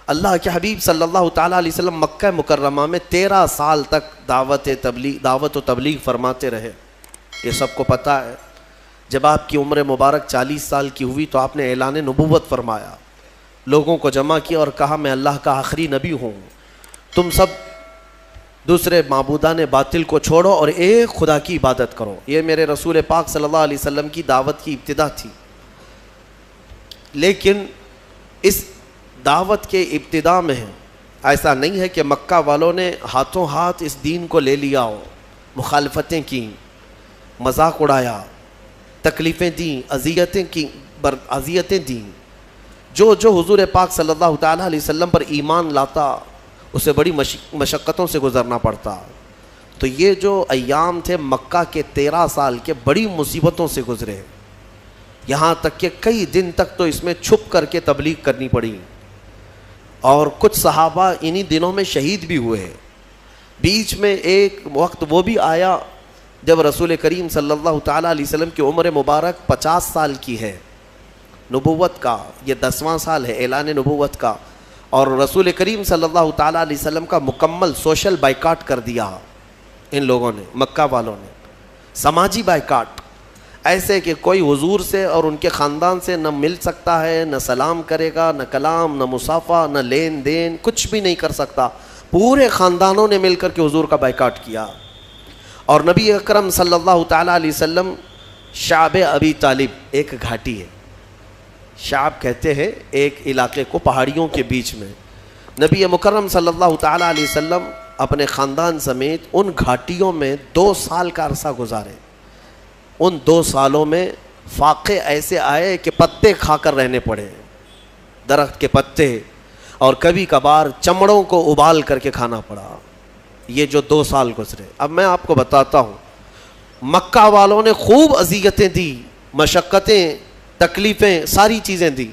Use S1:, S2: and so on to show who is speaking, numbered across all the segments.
S1: اللہ کے حبیب صلی اللہ تعالیٰ علیہ وسلم مکہ مکرمہ میں 13 سال تک دعوت و تبلیغ فرماتے رہے، یہ سب کو پتہ ہے۔ جب آپ کی عمر مبارک 40 سال کی ہوئی تو آپ نے اعلان نبوت فرمایا، لوگوں کو جمع کیا اور کہا میں اللہ کا آخری نبی ہوں، تم سب دوسرے معبودان باطل کو چھوڑو اور ایک خدا کی عبادت کرو۔ یہ میرے رسول پاک صلی اللہ علیہ وسلم کی دعوت کی ابتدا تھی۔ لیکن اس دعوت کے ابتدا میں ایسا نہیں ہے کہ مکہ والوں نے ہاتھوں ہاتھ اس دین کو لے لیا ہو، مخالفتیں کیں، مذاق اڑایا، تکلیفیں دیں، اذیتیں دیں۔ جو حضور پاک صلی اللہ تعالیٰ علیہ وسلم پر ایمان لاتا اسے بڑی مشقتوں سے گزرنا پڑتا۔ تو یہ جو ایام تھے مکہ کے 13 سال کے بڑی مصیبتوں سے گزرے، یہاں تک کہ کئی دن تک تو اس میں چھپ کر کے تبلیغ کرنی پڑی، اور کچھ صحابہ انہی دنوں میں شہید بھی ہوئے۔ بیچ میں ایک وقت وہ بھی آیا جب رسول کریم صلی اللہ تعالیٰ علیہ وسلم کی عمر مبارک 50 سال کی ہے، نبوت کا یہ 10واں سال ہے اعلان نبوت کا، اور رسول کریم صلی اللہ تعالیٰ علیہ وسلم کا مکمل سوشل بائیکاٹ کر دیا ان لوگوں نے، مکہ والوں نے، سماجی بائیکاٹ، ایسے کہ کوئی حضور سے اور ان کے خاندان سے نہ مل سکتا ہے، نہ سلام کرے گا، نہ کلام، نہ مصافحہ، نہ لین دین، کچھ بھی نہیں کر سکتا۔ پورے خاندانوں نے مل کر کے حضور کا بائیکاٹ کیا، اور نبی اکرم صلی اللہ تعالیٰ علیہ وسلم شعب ابی طالب، ایک گھاٹی ہے، شعب کہتے ہیں ایک علاقے کو پہاڑیوں کے بیچ میں، نبی مکرم صلی اللہ تعالیٰ علیہ وسلم اپنے خاندان سمیت ان گھاٹیوں میں 2 سال کا عرصہ گزارے۔ ان 2 سالوں میں فاقے ایسے آئے کہ پتے کھا کر رہنے پڑے، درخت کے پتے، اور کبھی کبھار چمڑوں کو ابال کر کے کھانا پڑا۔ یہ جو 2 سال گزرے، اب میں آپ کو بتاتا ہوں، مکہ والوں نے خوب اذیتیں دی، مشقتیں، تکلیفیں، ساری چیزیں دی۔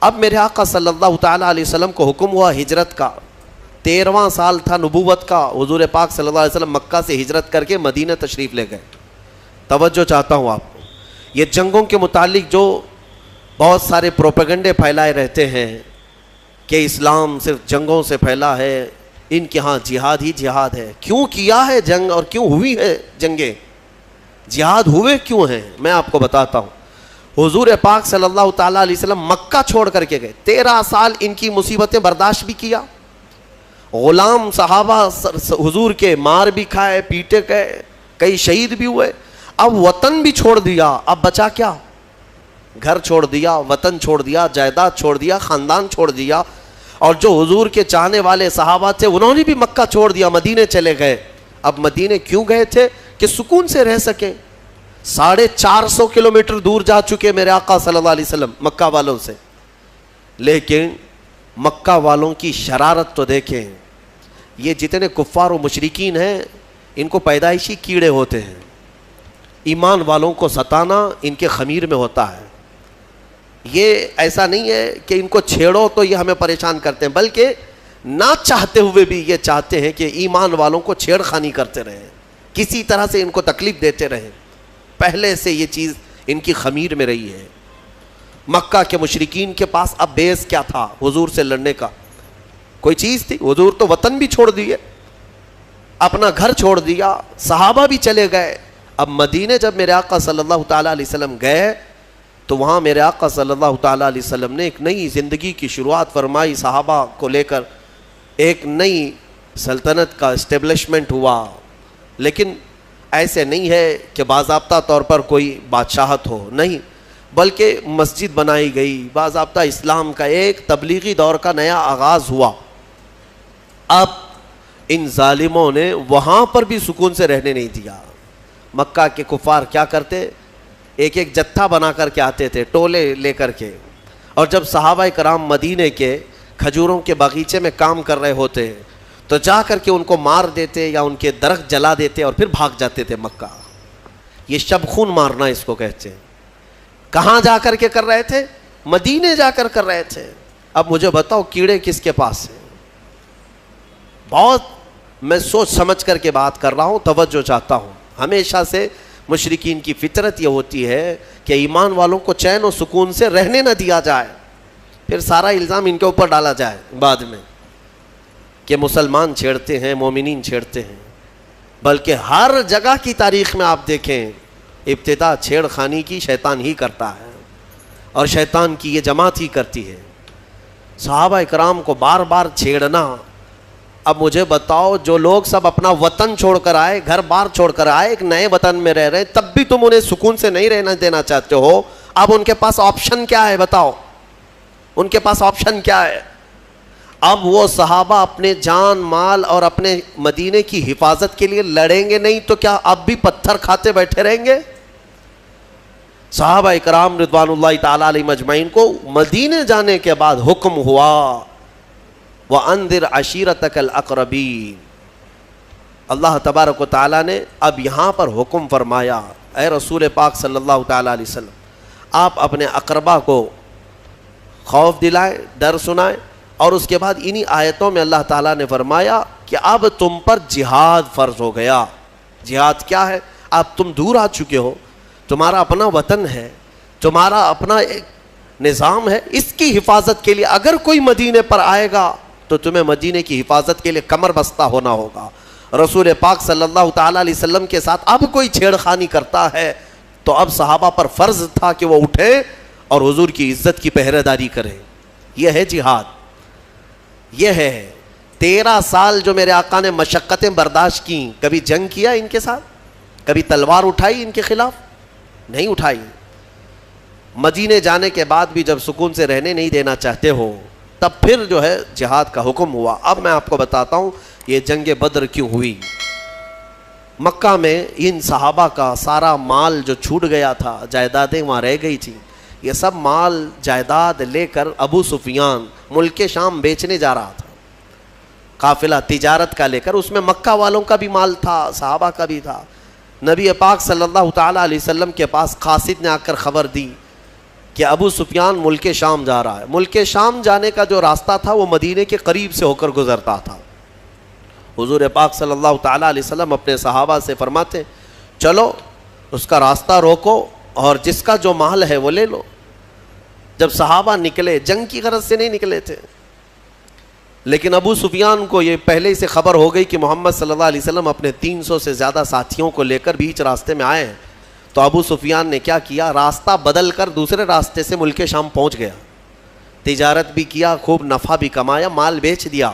S1: اب میرے آقا صلی اللہ تعالیٰ علیہ وسلم کو حکم ہوا ہجرت کا، 13واں سال تھا نبوت کا، حضور پاک صلی اللہ علیہ وسلم مکہ سے ہجرت کر کے مدینہ تشریف لے گئے۔ توجہ چاہتا ہوں آپ کو، یہ جنگوں کے متعلق جو بہت سارے پروپیگنڈے پھیلائے رہتے ہیں کہ اسلام صرف جنگوں سے پھیلا ہے، ان کے ہاں جہاد ہی جہاد ہے۔ کیوں کیا ہے جنگ اور کیوں ہوئی ہے جنگیں؟ جہاد ہوئے کیوں ہیں؟ میں آپ کو بتاتا ہوں۔ حضور پاک صلی اللہ تعالیٰ علیہ وسلم مکہ چھوڑ کر کے گئے، 13 سال ان کی مصیبتیں برداشت بھی کیا، غلام صحابہ حضور کے مار بھی کھائے، پیٹے گئے، کئی شہید بھی ہوئے۔ اب وطن بھی چھوڑ دیا، اب بچا کیا؟ گھر چھوڑ دیا، وطن چھوڑ دیا، جائیداد چھوڑ دیا، خاندان چھوڑ دیا، اور جو حضور کے چاہنے والے صحابہ تھے انہوں نے بھی مکہ چھوڑ دیا، مدینے چلے گئے۔ اب مدینے کیوں گئے تھے؟ کہ سکون سے رہ سکیں۔ 450 کلومیٹر دور جا چکے میرے آقا صلی اللہ علیہ وسلم مکہ والوں سے، لیکن مکہ والوں کی شرارت تو دیکھیں۔ یہ جتنے کفار و مشرکین ہیں ان کو پیدائشی کیڑے ہوتے ہیں، ایمان والوں کو ستانا ان کے خمیر میں ہوتا ہے۔ یہ ایسا نہیں ہے کہ ان کو چھیڑو تو یہ ہمیں پریشان کرتے ہیں، بلکہ نہ چاہتے ہوئے بھی یہ چاہتے ہیں کہ ایمان والوں کو چھیڑ خانی کرتے رہیں، کسی طرح سے ان کو تکلیف دیتے رہیں۔ پہلے سے یہ چیز ان کی خمیر میں رہی ہے۔ مکہ کے مشرکین کے پاس اب بیس کیا تھا حضور سے لڑنے کا؟ کوئی چیز تھی؟ حضور تو وطن بھی چھوڑ دیے، اپنا گھر چھوڑ دیا، صحابہ بھی چلے گئے۔ اب مدینے جب میرے آقا صلی اللہ تعالیٰ علیہ وسلم گئے تو وہاں میرے آقا صلی اللہ تعالیٰ علیہ وسلم نے ایک نئی زندگی کی شروعات فرمائی، صحابہ کو لے کر ایک نئی سلطنت کا اسٹیبلشمنٹ ہوا۔ لیکن ایسے نہیں ہے کہ باضابطہ طور پر کوئی بادشاہت ہو، نہیں، بلکہ مسجد بنائی گئی، باضابطہ اسلام کا ایک تبلیغی دور کا نیا آغاز ہوا۔ اب ان ظالموں نے وہاں پر بھی سکون سے رہنے نہیں دیا۔ مکہ کے کفار کیا کرتے؟ ایک ایک جتھا بنا کر کے آتے تھے، ٹولے لے کر کے، اور جب صحابہ کرام مدینے کے کھجوروں کے باغیچے میں کام کر رہے ہوتے تو جا کر کے ان کو مار دیتے یا ان کے درخت جلا دیتے اور پھر بھاگ جاتے تھے مکہ۔ یہ شب خون مارنا اس کو کہتے ہیں۔ کہاں جا کر کے کر رہے تھے؟ مدینے جا کر رہے تھے۔ اب مجھے بتاؤ کیڑے کس کے پاس ہیں؟ بہت میں سوچ سمجھ کر کے بات کر رہا ہوں، توجہ چاہتا ہوں۔ ہمیشہ سے مشرکین کی فطرت یہ ہوتی ہے کہ ایمان والوں کو چین و سکون سے رہنے نہ دیا جائے۔ پھر سارا الزام ان کے اوپر ڈالا جائے بعد میں کہ مسلمان چھیڑتے ہیں، مومنین چھیڑتے ہیں، بلکہ ہر جگہ کی تاریخ میں آپ دیکھیں ابتدا چھیڑ خانی کی شیطان ہی کرتا ہے، اور شیطان کی یہ جماعت ہی کرتی ہے۔ صحابہ اکرام کو بار بار چھیڑنا۔ اب مجھے بتاؤ، جو لوگ سب اپنا وطن چھوڑ کر آئے، گھر بار چھوڑ کر آئے، ایک نئے وطن میں رہ رہے، تب بھی تم انہیں سکون سے نہیں رہنا دینا چاہتے ہو، اب ان کے پاس آپشن کیا ہے؟ بتاؤ ان کے پاس آپشن کیا ہے؟ اب وہ صحابہ اپنے جان مال اور اپنے مدینے کی حفاظت کے لیے لڑیں گے نہیں تو کیا اب بھی پتھر کھاتے بیٹھے رہیں گے؟ صحابہ اکرام رضوان اللہ تعالی علیہم اجمعین کو مدینے جانے کے بعد حکم ہوا وَأَنذِرْ عَشِيرَتَكَ الْأَقْرَبِينَ۔ اللہ تبارک و تعالیٰ نے اب یہاں پر حکم فرمایا، اے رسول پاک صلی اللہ تعالیٰ علیہ وسلم، آپ اپنے اقربا کو خوف دلائیں، ڈر سنائیں، اور اس کے بعد انہی آیتوں میں اللہ تعالیٰ نے فرمایا کہ اب تم پر جہاد فرض ہو گیا۔ جہاد کیا ہے؟ اب تم دور آ چکے ہو، تمہارا اپنا وطن ہے، تمہارا اپنا ایک نظام ہے، اس کی حفاظت کے لیے اگر کوئی مدینے پر آئے گا تو تمہیں مدینے کی حفاظت کے لیے کمر بستہ ہونا ہوگا۔ رسول پاک صلی اللہ تعالیٰ علیہ وسلم کے ساتھ اب کوئی چھیڑ خانی کرتا ہے تو اب صحابہ پر فرض تھا کہ وہ اٹھیں اور حضور کی عزت کی پہرے داری کریں۔ یہ ہے جہاد، یہ ہے 13 سال جو میرے آقا نے مشقتیں برداشت کی۔ کبھی جنگ کیا ان کے ساتھ؟ کبھی تلوار اٹھائی ان کے خلاف؟ نہیں اٹھائی۔ مدینے جانے کے بعد بھی جب سکون سے رہنے نہیں دینا چاہتے ہو تب پھر جو ہے جہاد کا حکم ہوا۔ اب میں آپ کو بتاتا ہوں یہ جنگ بدر کیوں ہوئی۔ مکہ میں ان صحابہ کا سارا مال جو چھوٹ گیا تھا، جائیدادیں وہاں رہ گئی تھیں، یہ سب مال جائیداد لے کر ابو سفیان ملک شام بیچنے جا رہا تھا، قافلہ تجارت کا لے کر۔ اس میں مکہ والوں کا بھی مال تھا، صحابہ کا بھی تھا۔ نبی پاک صلی اللہ تعالیٰ علیہ وسلم کے پاس قاصد نے آ کر خبر دی کہ ابو سفیان ملک شام جا رہا ہے۔ ملک شام جانے کا جو راستہ تھا وہ مدینے کے قریب سے ہو کر گزرتا تھا۔ حضور پاک صلی اللہ تعالیٰ علیہ وسلم اپنے صحابہ سے فرماتے چلو اس کا راستہ روکو اور جس کا جو مال ہے وہ لے لو۔ جب صحابہ نکلے، جنگ کی غرض سے نہیں نکلے تھے، لیکن ابو سفیان کو یہ پہلے سے خبر ہو گئی کہ محمد صلی اللہ علیہ وسلم اپنے 300 سے زیادہ ساتھیوں کو لے کر بیچ راستے میں آئے ہیں، تو ابو سفیان نے کیا کیا، راستہ بدل کر دوسرے راستے سے ملک شام پہنچ گیا، تجارت بھی کیا، خوب نفع بھی کمایا، مال بیچ دیا۔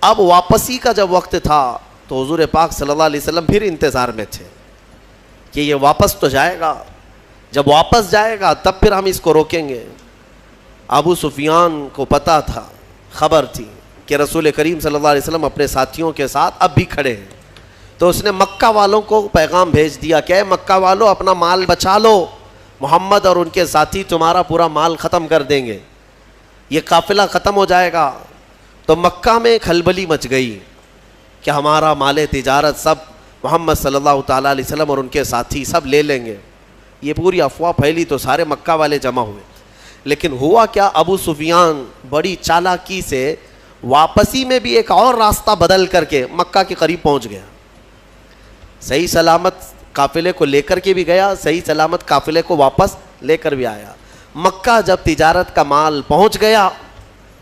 S1: اب واپسی کا جب وقت تھا تو حضور پاک صلی اللہ علیہ وسلم پھر انتظار میں تھے کہ یہ واپس تو جائے گا، جب واپس جائے گا تب پھر ہم اس کو روکیں گے۔ ابو سفیان کو پتہ تھا، خبر تھی کہ رسول کریم صلی اللہ علیہ وسلم اپنے ساتھیوں کے ساتھ اب بھی کھڑے ہیں، تو اس نے مکہ والوں کو پیغام بھیج دیا کہ اے مکہ والوں اپنا مال بچا لو، محمد اور ان کے ساتھی تمہارا پورا مال ختم کر دیں گے، یہ قافلہ ختم ہو جائے گا۔ تو مکہ میں کھلبلی مچ گئی کہ ہمارا مال تجارت سب محمد صلی اللہ تعالیٰ علیہ وسلم اور ان کے ساتھی سب لے لیں گے۔ یہ پوری افواہ پھیلی تو سارے مکہ والے جمع ہوئے، لیکن ہوا کیا، ابو سفیان بڑی چالاکی سے واپسی میں بھی ایک اور راستہ بدل کر کے مکہ کے قریب پہنچ گیا، صحیح سلامت قافلے کو لے کر کے بھی گیا، صحیح سلامت قافلے کو واپس لے کر بھی آیا۔ مکہ جب تجارت کا مال پہنچ گیا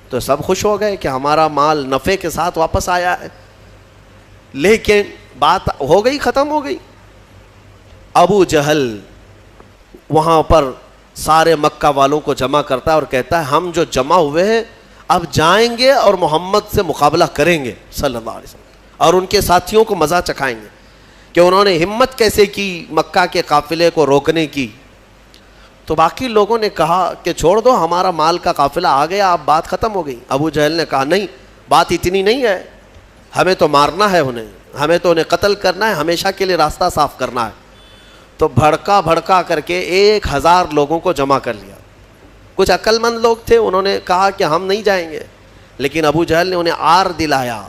S1: تو سب خوش ہو گئے کہ ہمارا مال نفع کے ساتھ واپس آیا ہے، لیکن بات ہو گئی، ختم ہو گئی۔ ابو جہل وہاں پر سارے مکہ والوں کو جمع کرتا ہے اور کہتا ہے ہم جو جمع ہوئے ہیں اب جائیں گے اور محمد سے مقابلہ کریں گے صلی اللہ علیہ وسلم، اور ان کے ساتھیوں کو مزہ چکھائیں گے کہ انہوں نے ہمت کیسے کی مکہ کے قافلے کو روکنے کی۔ تو باقی لوگوں نے کہا کہ چھوڑ دو، ہمارا مال کا قافلہ آ گیا، اب بات ختم ہو گئی۔ ابو جہل نے کہا نہیں، بات اتنی نہیں ہے، ہمیں تو مارنا ہے انہیں، ہمیں تو انہیں قتل کرنا ہے، ہمیشہ کے لیے راستہ صاف کرنا ہے۔ تو بھڑکا کر کے 1000 لوگوں کو جمع کر لیا۔ کچھ عقل مند لوگ تھے، انہوں نے کہا کہ ہم نہیں جائیں گے، لیکن ابو جہل نے انہیں آر دلایا،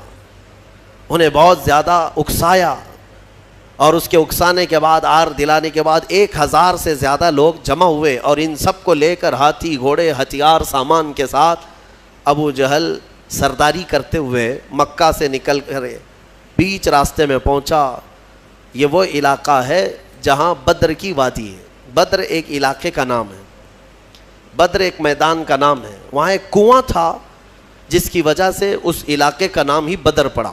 S1: انہیں بہت زیادہ اکسایا، اور اس کے اکسانے کے بعد، آر دلانے کے بعد 1000 سے زیادہ لوگ جمع ہوئے، اور ان سب کو لے کر ہاتھی گھوڑے ہتھیار سامان کے ساتھ ابو جہل سرداری کرتے ہوئے مکہ سے نکل کر بیچ راستے میں پہنچا۔ یہ وہ علاقہ ہے جہاں بدر کی وادی ہے، بدر ایک علاقے کا نام ہے۔ بدر ایک میدان کا نام ہے، وہاں ایک کنواں تھا جس کی وجہ سے اس علاقے کا نام ہی بدر پڑا.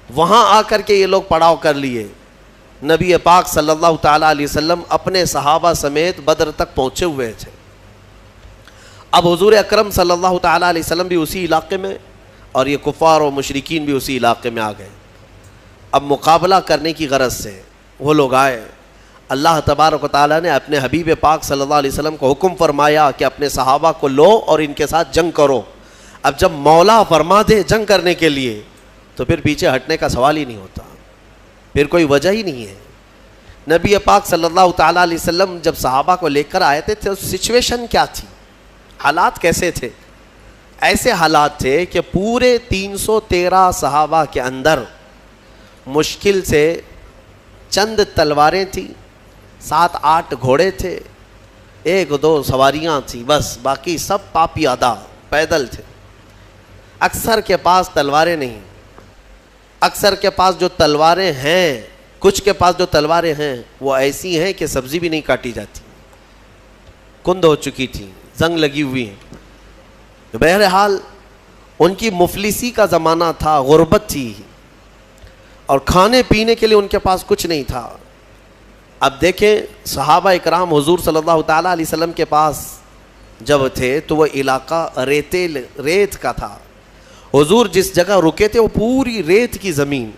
S1: وہاں آ کر کے یہ لوگ پڑاؤ کر لیے. نبی پاک صلی اللہ تعالیٰ علیہ وسلم اپنے صحابہ سمیت بدر تک پہنچے ہوئے تھے. اب حضور اکرم صلی اللہ تعالیٰ علیہ وسلم بھی اسی علاقے میں اور یہ کفار و مشرکین بھی اسی علاقے میں آ گئے. اب مقابلہ کرنے کی غرض سے وہ لوگ آئے. اللہ تبارک و تعالیٰ نے اپنے حبیب پاک صلی اللہ علیہ وسلم کو حکم فرمایا کہ اپنے صحابہ کو لو اور ان کے ساتھ جنگ کرو. اب جب مولا فرما دے جنگ کرنے کے لیے تو پھر پیچھے ہٹنے کا سوال ہی نہیں ہوتا، پھر کوئی وجہ ہی نہیں ہے. نبی پاک صلی اللہ تعالیٰ علیہ وسلم جب صحابہ کو لے کر آئے تھے تو سچویشن کیا تھی، حالات کیسے تھے؟ ایسے حالات تھے کہ پورے 313 صحابہ کے اندر مشکل سے چند تلواریں تھیں، 7-8 گھوڑے تھے، 1-2 سواریاں تھیں، بس باقی سب پاپیادہ پیدل تھے. اکثر کے پاس تلواریں نہیں، اکثر کے پاس جو تلواریں ہیں، کچھ کے پاس جو تلواریں ہیں وہ ایسی ہیں کہ سبزی بھی نہیں کاٹی جاتی، کند ہو چکی تھی، زنگ لگی ہوئی ہیں. بہرحال ان کی مفلسی کا زمانہ تھا، غربت تھی اور کھانے پینے کے لیے ان کے پاس کچھ نہیں تھا. اب دیکھیں صحابہ اکرام حضور صلی اللہ تعالیٰ علیہ وسلم کے پاس جب تھے تو وہ علاقہ ریت کا تھا. حضور جس جگہ رکے تھے وہ پوری ریت کی زمین،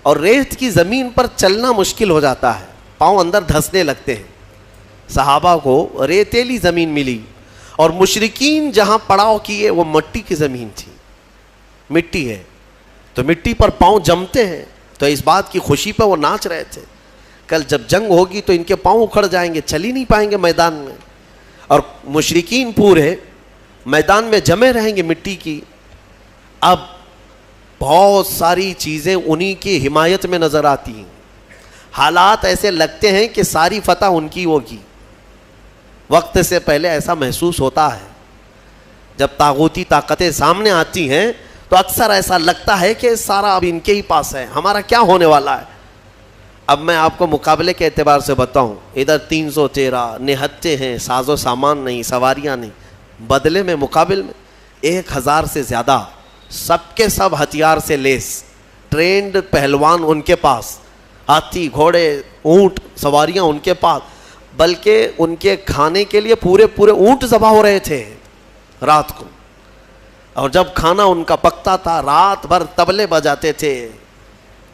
S1: اور ریت کی زمین پر چلنا مشکل ہو جاتا ہے، پاؤں اندر دھسنے لگتے ہیں. صحابہ کو ریتیلی زمین ملی اور مشرکین جہاں پڑاؤ کیے وہ مٹی کی زمین تھی، مٹی ہے تو مٹی پر پاؤں جمتے ہیں. تو اس بات کی خوشی پہ وہ ناچ رہے تھے، کل جب جنگ ہوگی تو ان کے پاؤں اکھڑ جائیں گے، چل ہی نہیں پائیں گے میدان میں، اور مشرکین پورے میدان میں جمے رہیں گے مٹی کی. اب بہت ساری چیزیں انہی کی حمایت میں نظر آتی ہیں، حالات ایسے لگتے ہیں کہ ساری فتح ان کی ہوگی. وقت سے پہلے ایسا محسوس ہوتا ہے، جب طاغوتی طاقتیں سامنے آتی ہیں تو اکثر ایسا لگتا ہے کہ سارا اب ان کے ہی پاس ہے، ہمارا کیا ہونے والا ہے. اب میں آپ کو مقابلے کے اعتبار سے بتاؤں، ادھر 313 نہتے ہیں، ساز و سامان نہیں، سواریاں نہیں، بدلے میں مقابل میں 1000 سے زیادہ سب کے سب ہتھیار سے لیس، ٹرینڈ پہلوان ان کے پاس، ہاتھی گھوڑے اونٹ سواریاں ان کے پاس، بلکہ ان کے کھانے کے لیے پورے اونٹ ذبح ہو رہے تھے رات کو. اور جب کھانا ان کا پکتا تھا رات بھر طبلے بجاتے تھے،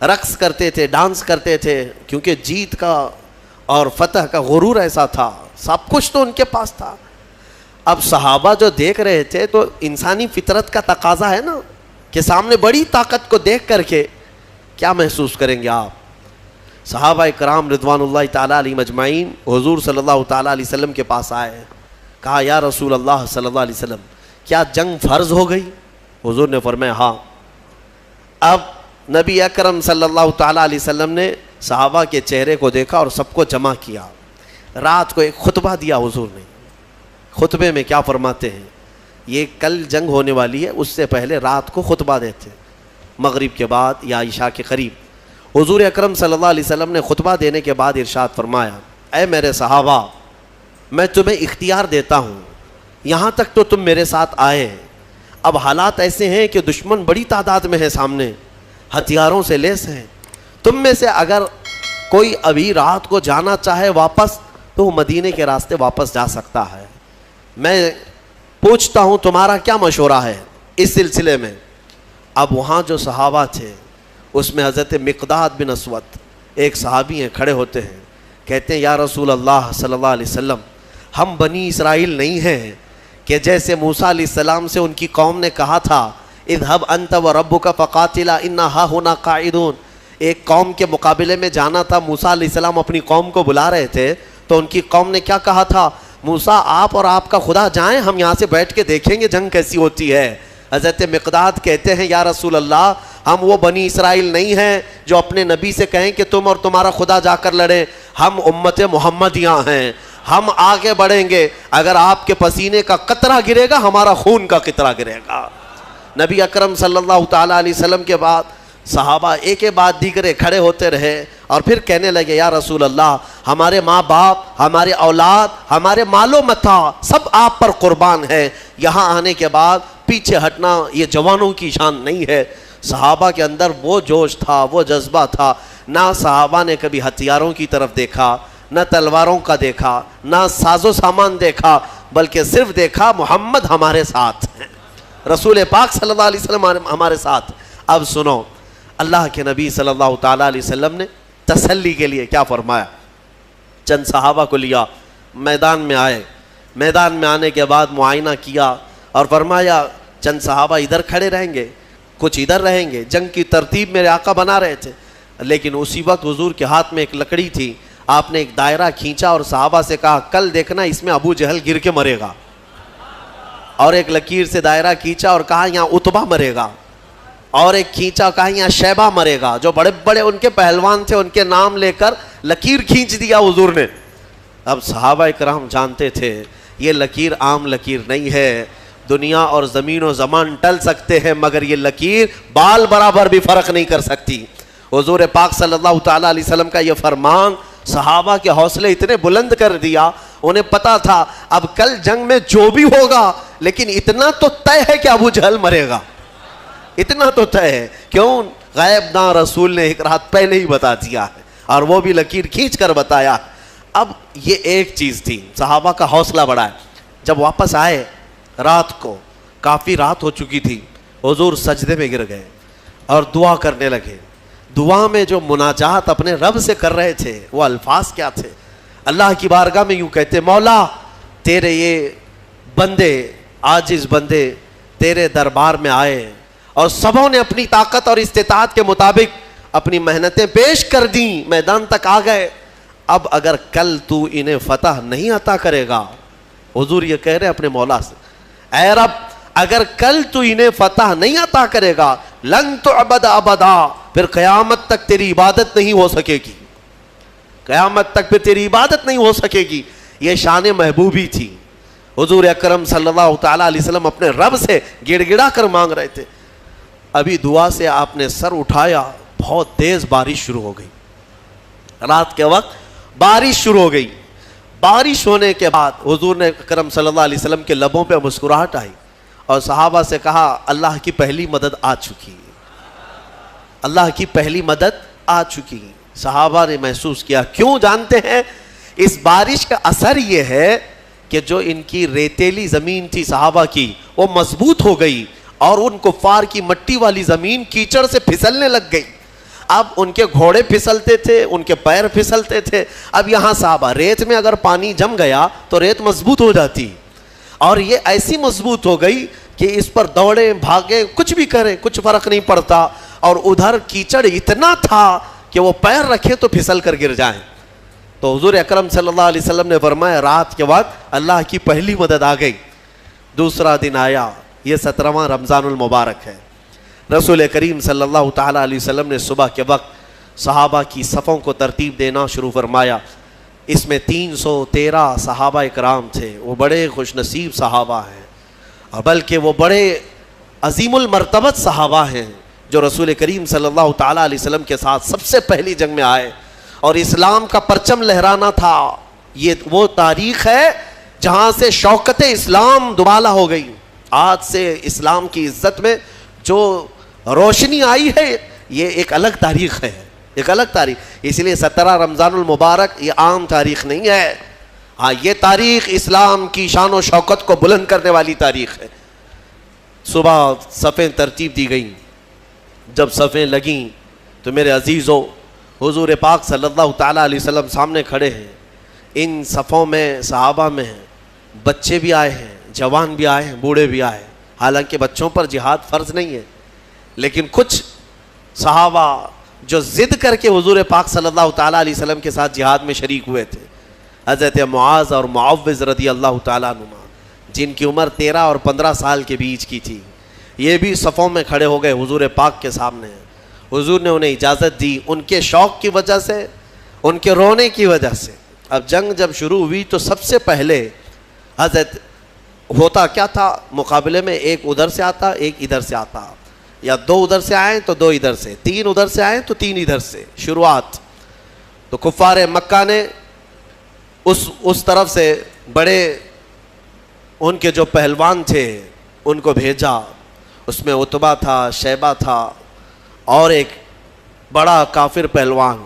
S1: رقص کرتے تھے، ڈانس کرتے تھے، کیونکہ جیت کا اور فتح کا غرور ایسا تھا، سب کچھ تو ان کے پاس تھا. اب صحابہ جو دیکھ رہے تھے تو انسانی فطرت کا تقاضا ہے نا کہ سامنے بڑی طاقت کو دیکھ کر کے کیا محسوس کریں گے آپ. صحابہ کرام رضوان اللہ تعالیٰ علیہ مجمعین حضور صلی اللہ تعالیٰ علیہ وسلم کے پاس آئے، کہا یا رسول اللہ صلی اللہ علیہ وسلم کیا جنگ فرض ہو گئی؟ حضور نے فرمایا ہاں. اب نبی اکرم صلی اللہ تعالیٰ علیہ وسلم نے صحابہ کے چہرے کو دیکھا اور سب کو جمع کیا. رات کو ایک خطبہ دیا حضور نے. خطبے میں کیا فرماتے ہیں، یہ کل جنگ ہونے والی ہے، اس سے پہلے رات کو خطبہ دیتے مغرب کے بعد یا عشاء کے قریب. حضور اکرم صلی اللہ علیہ وسلم نے خطبہ دینے کے بعد ارشاد فرمایا، اے میرے صحابہ میں تمہیں اختیار دیتا ہوں، یہاں تک تو تم میرے ساتھ آئے، اب حالات ایسے ہیں کہ دشمن بڑی تعداد میں ہے سامنے، ہتھیاروں سے لیس ہیں، تم میں سے اگر کوئی ابھی رات کو جانا چاہے واپس تو وہ مدینے کے راستے واپس جا سکتا ہے. میں پوچھتا ہوں تمہارا کیا مشورہ ہے اس سلسلے میں. اب وہاں جو صحابہ تھے اس میں حضرت مقداد بن اسود ایک صحابی ہیں، کھڑے ہوتے ہیں، کہتے ہیں یا رسول اللہ صلی اللہ علیہ وسلم ہم بنی اسرائیل نہیں ہیں کہ جیسے موسیٰ علیہ السلام سے ان کی قوم نے کہا تھا اذهب انت وربک فقاتلا انا ہاہنا قاعدون. ایک قوم کے مقابلے میں جانا تھا، موسیٰ علیہ السلام اپنی قوم کو بلا رہے تھے تو ان کی قوم نے کیا کہا تھا، موسیٰ آپ اور آپ کا خدا جائیں، ہم یہاں سے بیٹھ کے دیکھیں گے جنگ کیسی ہوتی ہے. حضرت مقداد کہتے ہیں یا رسول اللہ ہم وہ بنی اسرائیل نہیں ہیں جو اپنے نبی سے کہیں کہ تم اور تمہارا خدا جا کر لڑیں، ہم امت محمدیہ ہیں، ہم آگے بڑھیں گے، اگر آپ کے پسینے کا قطرہ گرے گا ہمارا خون کا قطرہ گرے گا. نبی اکرم صلی اللہ تعالیٰ علیہ وسلم کے بعد صحابہ ایک بعد دیگرے کھڑے ہوتے رہے اور پھر کہنے لگے یا رسول اللہ ہمارے ماں باپ، ہمارے اولاد، ہمارے مال و متاع سب آپ پر قربان ہے، یہاں آنے کے بعد پیچھے ہٹنا یہ جوانوں کی شان نہیں ہے۔ صحابہ کے اندر وہ جوش تھا، وہ جذبہ تھا، نہ صحابہ نے کبھی ہتھیاروں کی طرف دیکھا، نہ تلواروں کا دیکھا، نہ ساز و سامان دیکھا، بلکہ صرف دیکھا محمد ہمارے ساتھ ہیں، رسول پاک صلی اللہ علیہ وسلم ہمارے ساتھ۔ اب سنو اللہ کے نبی صلی اللہ تعالیٰ علیہ وسلم نے تسلی کے لیے کیا فرمایا۔ چند صحابہ کو لیا، میدان میں آئے، میدان میں آنے کے بعد معائنہ کیا اور فرمایا چند صحابہ ادھر کھڑے رہیں گے، کچھ ادھر رہیں گے۔ جنگ کی ترتیب میرے آقا بنا رہے تھے، لیکن اسی وقت حضور کے ہاتھ میں ایک لکڑی تھی، آپ نے ایک دائرہ کھینچا اور صحابہ سے کہا کل دیکھنا اس میں ابو جہل گر کے مرے گا، اور ایک لکیر سے دائرہ کھینچا اور کہا یہاں عتبہ مرے گا، اور ایک کھینچا کہا یہاں شیبہ مرے گا، جو بڑے بڑے ان کے پہلوان تھے ان کے نام لے کر لکیر کھینچ دیا حضور نے۔ اب صحابہ اکرام جانتے تھے یہ لکیر عام لکیر نہیں ہے، دنیا اور زمین و زمان ٹل سکتے ہیں مگر یہ لکیر بال برابر بھی فرق نہیں کر سکتی۔ حضور پاک صلی اللہ تعالیٰ علیہ وسلم کا یہ فرمان صحابہ کے حوصلے اتنے بلند کر دیا، انہیں پتا تھا اب کل جنگ میں جو بھی ہوگا لیکن اتنا تو طے ہے کہ ابو جہل مرے گا، اتنا تو طے ہے۔ کیوں؟ غیب داں رسول نے ایک رات پہلے ہی بتا دیا ہے، اور وہ بھی لکیر کھینچ کر بتایا۔ اب یہ ایک چیز تھی، صحابہ کا حوصلہ بڑھا ہے۔ جب واپس آئے رات کو، کافی رات ہو چکی تھی، حضور سجدے میں گر گئے اور دعا کرنے لگے۔ دعا میں جو مناجات اپنے رب سے کر رہے تھے وہ الفاظ کیا تھے؟ اللہ کی بارگاہ میں یوں کہتے مولا تیرے یہ بندے، عاجز بندے تیرے دربار میں آئے اور سبوں نے اپنی طاقت اور استطاعت کے مطابق اپنی محنتیں پیش کر دیں، میدان تک آ گئے، اب اگر کل تو انہیں فتح نہیں عطا کرے گا، حضور یہ کہہ رہے اپنے مولا سے، اے رب اگر کل تو انہیں فتح نہیں عطا کرے گا لن تعبد ابدا، پھر قیامت تک تیری عبادت نہیں ہو سکے گی، قیامت تک پھر تیری عبادت نہیں ہو سکے گی۔ یہ شان محبوبی تھی۔ حضور اکرم صلی اللہ تعالیٰ علیہ وسلم اپنے رب سے گڑ گڑا کر مانگ رہے تھے۔ ابھی دعا سے آپ نے سر اٹھایا، بہت تیز بارش شروع ہو گئی، رات کے وقت بارش شروع ہو گئی۔ بارش ہونے کے بعد حضور نے اکرم صلی اللہ علیہ وسلم کے لبوں پہ مسکراہٹ آئی اور صحابہ سے کہا اللہ کی پہلی مدد آ چکی، اللہ کی پہلی مدد آ چکی۔ صحابہ نے محسوس کیا، کیوں جانتے ہیں؟ اس بارش کا اثر یہ ہے کہ جو ان کی ریتیلی زمین تھی صحابہ کی وہ مضبوط ہو گئی، اور ان کفار کی مٹی والی زمین کیچڑ سے پھسلنے لگ گئی۔ اب ان کے گھوڑے پھسلتے تھے، ان کے پیر پھسلتے تھے۔ اب یہاں صحابہ، ریت میں اگر پانی جم گیا تو ریت مضبوط ہو جاتی، اور یہ ایسی مضبوط ہو گئی کہ اس پر دوڑے بھاگے کچھ بھی کرے کچھ فرق نہیں پڑتا، اور ادھر کیچڑ اتنا تھا کہ وہ پیر رکھے تو پھسل کر گر جائیں۔ تو حضور اکرم صلی اللہ علیہ وسلم نے فرمایا رات کے وقت اللہ کی پہلی مدد آ گئی۔ دوسرا دن آیا، یہ 17واں رمضان المبارک ہے۔ رسول کریم صلی اللہ تعالیٰ علیہ وسلم نے صبح کے وقت صحابہ کی صفوں کو ترتیب دینا شروع فرمایا۔ اس میں 313 صحابہ اکرام تھے، وہ بڑے خوش نصیب صحابہ ہیں، اور بلکہ وہ بڑے عظیم المرتبت صحابہ ہیں جو رسول کریم صلی اللہ تعالیٰ علیہ وسلم کے ساتھ سب سے پہلی جنگ میں آئے اور اسلام کا پرچم لہرانا تھا۔ یہ وہ تاریخ ہے جہاں سے شوکت اسلام دوبالا ہو گئی۔ آج سے اسلام کی عزت میں جو روشنی آئی ہے یہ ایک الگ تاریخ ہے، ایک الگ تاریخ۔ اس لیے 17 رمضان المبارک یہ عام تاریخ نہیں ہے، ہاں یہ تاریخ اسلام کی شان و شوکت کو بلند کرنے والی تاریخ ہے۔ صبح صفیں ترتیب دی گئیں، جب صفیں لگیں تو میرے عزیزو حضور پاک صلی اللہ تعالیٰ علیہ وسلم سامنے کھڑے ہیں۔ ان صفوں میں صحابہ میں بچے بھی آئے ہیں، جوان بھی آئے ہیں، بوڑھے بھی آئے ہیں۔ حالانکہ بچوں پر جہاد فرض نہیں ہے، لیکن کچھ صحابہ جو ضد کر کے حضور پاک صلی اللہ تعالیٰ علیہ وسلم کے ساتھ جہاد میں شریک ہوئے تھے، حضرت معاذ اور معوذ رضی اللہ تعالیٰ عنہما، جن کی عمر 13 اور 15 سال کے بیچ کی تھی، یہ بھی صفوں میں کھڑے ہو گئے حضور پاک کے سامنے۔ حضور نے انہیں اجازت دی، ان کے شوق کی وجہ سے، ان کے رونے کی وجہ سے۔ اب جنگ جب شروع ہوئی تو سب سے پہلے حضرت ہوتا کیا تھا، مقابلے میں ایک ادھر سے آتا ایک ادھر سے آتا، یا 2 ادھر سے آئیں تو 2 ادھر سے، 3 ادھر سے آئیں تو 3 ادھر سے، شروعات۔ تو کفار مکہ نے اس طرف سے بڑے ان کے جو پہلوان تھے ان کو بھیجا. اس میں عتبہ تھا, شیبہ تھا اور ایک بڑا کافر پہلوان.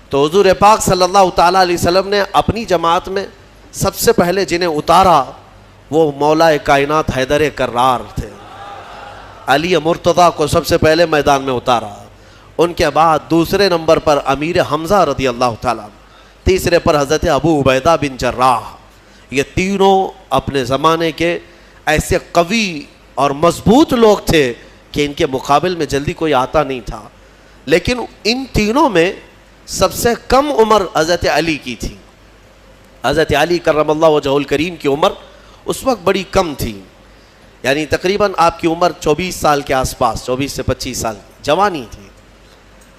S1: تو حضور پاک صلی اللہ تعالیٰ علیہ وسلم نے اپنی جماعت میں سب سے پہلے جنہیں اتارا وہ مولا کائنات حیدر کرار تھے. علی مرتضیٰ کو سب سے پہلے میدان میں اتارا. ان کے بعد دوسرے نمبر پر امیر حمزہ رضی اللہ تعالیٰ, تیسرے پر حضرت ابو عبیدہ بن جراح. یہ تینوں اپنے زمانے کے ایسے قوی اور مضبوط لوگ تھے کہ ان کے مقابل میں جلدی کوئی آتا نہیں تھا. لیکن ان تینوں میں سب سے کم عمر حضرت علی کی تھی. حضرت علی کرم اللہ وجہہ الکریم کی عمر اس وقت بڑی کم تھی, یعنی تقریباً آپ کی عمر 24 سال کے آس پاس, 24 سے 25 سال جوانی تھی.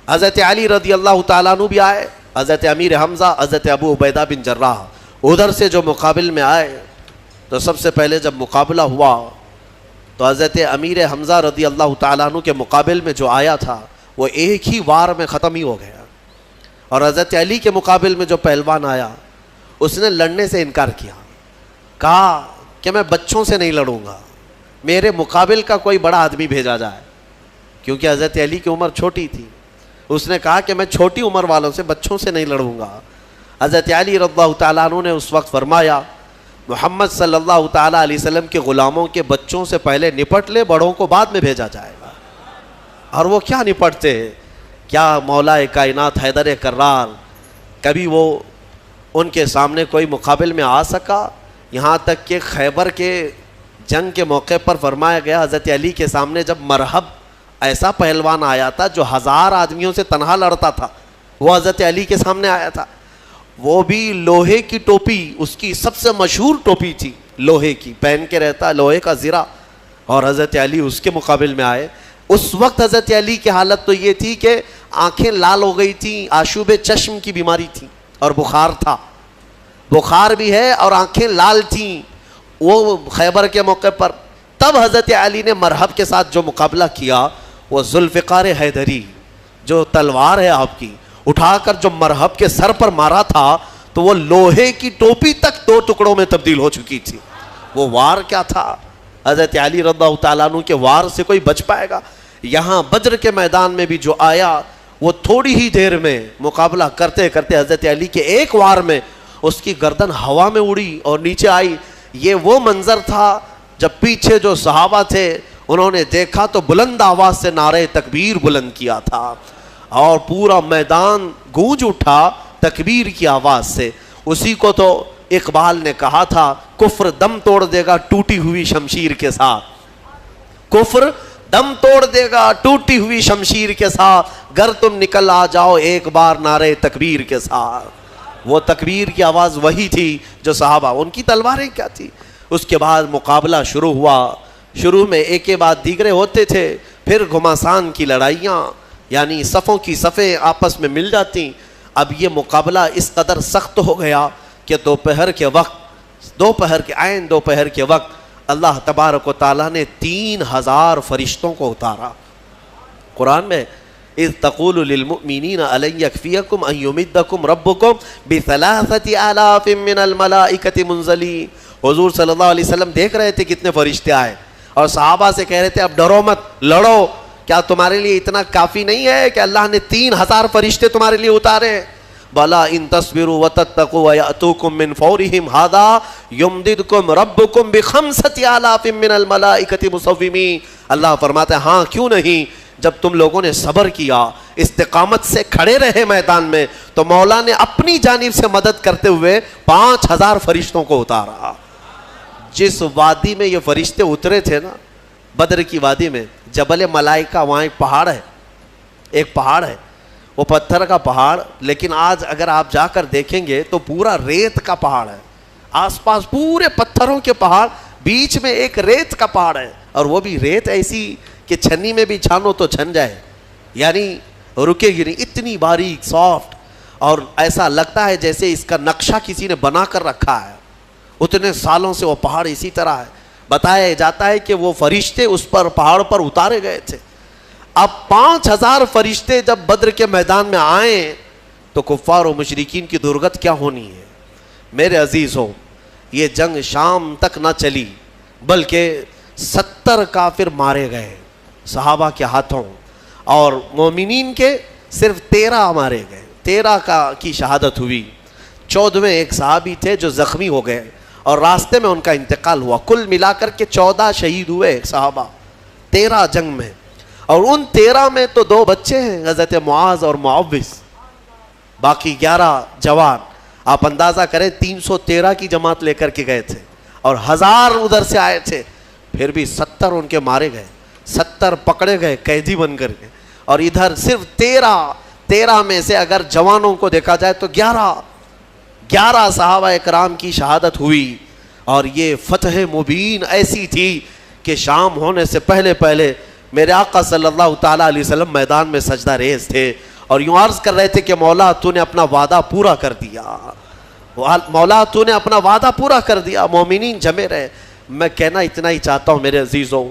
S1: حضرت علی رضی اللہ تعالیٰ عنہ بھی آئے, حضرت امیر حمزہ, حضرت ابو عبیدہ بن جراح ادھر سے جو مقابل میں آئے. تو سب سے پہلے جب مقابلہ ہوا تو حضرت امیر حمزہ رضی اللہ تعالیٰ عنہ کے مقابل میں جو آیا تھا وہ ایک ہی وار میں ختم ہی ہو گیا. اور حضرت علی کے مقابل میں جو پہلوان آیا اس نے لڑنے سے انکار کیا, کہا کہ میں بچوں سے نہیں لڑوں گا, میرے مقابل کا کوئی بڑا آدمی بھیجا جائے. کیونکہ حضرت علی کی عمر چھوٹی تھی, اس نے کہا کہ میں چھوٹی عمر والوں سے, بچوں سے نہیں لڑوں گا. حضرت علی رضی اللہ تعالیٰ عنہ نے اس وقت فرمایا محمد صلی اللہ تعالیٰ علیہ وسلم کے غلاموں کے بچوں سے پہلے نپٹ لے, بڑوں کو بعد میں بھیجا جائے گا. اور وہ کیا نپٹتے, کیا مولا کائنات حیدر کرار کبھی وہ ان کے سامنے کوئی مقابل میں آ سکا؟ یہاں تک کہ خیبر کے جنگ کے موقع پر فرمایا گیا حضرت علی کے سامنے جب مرحب ایسا پہلوان آیا تھا جو 1000 آدمیوں سے تنہا لڑتا تھا, وہ حضرت علی کے سامنے آیا تھا. وہ بھی لوہے کی ٹوپی, اس کی سب سے مشہور ٹوپی تھی لوہے کی, پہن کے رہتا لوہے کا زرہ, اور حضرت علی اس کے مقابل میں آئے. اس وقت حضرت علی کی حالت تو یہ تھی کہ آنکھیں لال ہو گئی تھیں, آشوب چشم کی بیماری تھی اور بخار تھا, بخار بھی ہے اور آنکھیں لال تھیں وہ خیبر کے موقع پر. تب حضرت علی نے مرحب کے ساتھ جو مقابلہ کیا وہ ذوالفقار حیدری, جو تلوار ہے آپ کی, اٹھا کر جو مرحب کے سر پر مارا تھا تو وہ لوہے کی ٹوپی تک 2 ٹکڑوں میں تبدیل ہو چکی تھی. وہ وار کیا تھا, حضرت علی رضی اللہ تعالیٰ عنہ کے وار سے کوئی بچ پائے گا؟ یہاں بدر کے میدان میں بھی جو آیا وہ تھوڑی ہی دیر میں مقابلہ کرتے کرتے حضرت علی کے ایک وار میں اس کی گردن ہوا میں اڑی اور نیچے آئی. یہ وہ منظر تھا جب پیچھے جو صحابہ تھے انہوں نے دیکھا تو بلند آواز سے نعرہ تکبیر بلند کیا تھا اور پورا میدان گونج اٹھا تکبیر کی آواز سے. اسی کو تو اقبال نے کہا تھا کفر دم توڑ دے گا ٹوٹی ہوئی شمشیر کے ساتھ, کفر دم توڑ دے گا ٹوٹی ہوئی شمشیر کے ساتھ, گر تم نکل آ جاؤ ایک بار نعرہ تکبیر کے ساتھ. وہ تکبیر کی آواز وہی تھی جو صحابہ, ان کی تلواریں کیا تھی. اس کے بعد مقابلہ شروع ہوا. شروع میں ایک کے بعد دیگرے ہوتے تھے, پھر گھماسان کی لڑائیاں, یعنی صفوں کی صفیں آپس میں مل جاتی. اب یہ مقابلہ اس قدر سخت ہو گیا کہ دوپہر کے وقت اللہ تبارک و تعالیٰ نے 3000 فرشتوں کو اتارا. قرآن میں اذ تقول للمؤمنین الن یکفیکم ان یمدکم ربکم ب3000 من الملائکۃ منزلین. حضور صلی اللہ علیہ وسلم دیکھ رہے تھے کتنے فرشتے آئے اور صحابہ سے کہہ رہے تھے اب ڈرو مت, لڑو, کیا تمہارے لیے اتنا کافی نہیں ہے کہ اللہ نے 3000 فرشتے تمہارے لیے اتارے؟ بلا ان تصبروا وتتقوا ويأتوكم من فورهم هذا يمددكم ربكم ب5000 من الملائکۃ مصومین. اللہ فرماتا ہے ہاں کیوں نہیں, جب تم لوگوں نے صبر کیا, استقامت سے کھڑے رہے میدان میں, تو مولا نے اپنی جانب سے مدد کرتے ہوئے 5000 فرشتوں کو اتارا. جس وادی میں یہ فرشتے اترے تھے نا, بدر کی وادی میں, جبل ملائکہ, وہاں ایک پہاڑ ہے, وہ پتھر کا پہاڑ, لیکن آج اگر آپ جا کر دیکھیں گے تو پورا ریت کا پہاڑ ہے. آس پاس پورے پتھروں کے پہاڑ, بیچ میں ایک ریت کا پہاڑ ہے, اور وہ بھی ریت ایسی کہ چھنی میں بھی چھانو تو چھن جائے, یعنی رکے گی نہیں, اتنی باریک سافٹ, اور ایسا لگتا ہے جیسے اس کا نقشہ کسی نے بنا کر رکھا ہے. اتنے سالوں سے وہ پہاڑ اسی طرح ہے. بتایا جاتا ہے کہ وہ فرشتے اس پر پہاڑ پر اتارے گئے تھے. اب 5000 فرشتے جب بدر کے میدان میں آئے تو کفار و مشرکین کی درگت کیا ہونی ہے۔ میرے عزیزوں، یہ جنگ شام تک نہ چلی بلکہ 70 کافر مارے گئے صحابہ کے ہاتھوں، اور مومنین کے صرف 13 مارے گئے، 13 کی شہادت ہوئی۔ 14ویں ایک صحابی تھے جو زخمی ہو گئے اور راستے میں ان کا انتقال ہوا۔ کل ملا کر کے 14 شہید ہوئے صحابہ 13 جنگ میں، اور ان 13 میں تو 2 بچے ہیں، حضرت معاذ اور معوذ، باقی 11 جوان۔ آپ اندازہ کریں 313 کی جماعت لے کر کے گئے تھے اور 1000 ادھر سے آئے تھے، پھر بھی 70 ان کے مارے گئے، 70 پکڑے گئے قیدی بن کر کے، اور ادھر صرف 13 میں سے اگر جوانوں کو دیکھا جائے تو 11 صحابہ اکرام کی شہادت ہوئی۔ اور یہ فتح مبین ایسی تھی کہ شام ہونے سے پہلے میرے آقا صلی اللہ تعالیٰ علیہ وسلم میدان میں سجدہ ریز تھے اور یوں عرض کر رہے تھے کہ مولا تو نے اپنا وعدہ پورا کر دیا، مولا تو نے اپنا وعدہ پورا کر دیا، مومنین جمے رہے۔ میں کہنا اتنا ہی چاہتا ہوں میرے عزیزوں،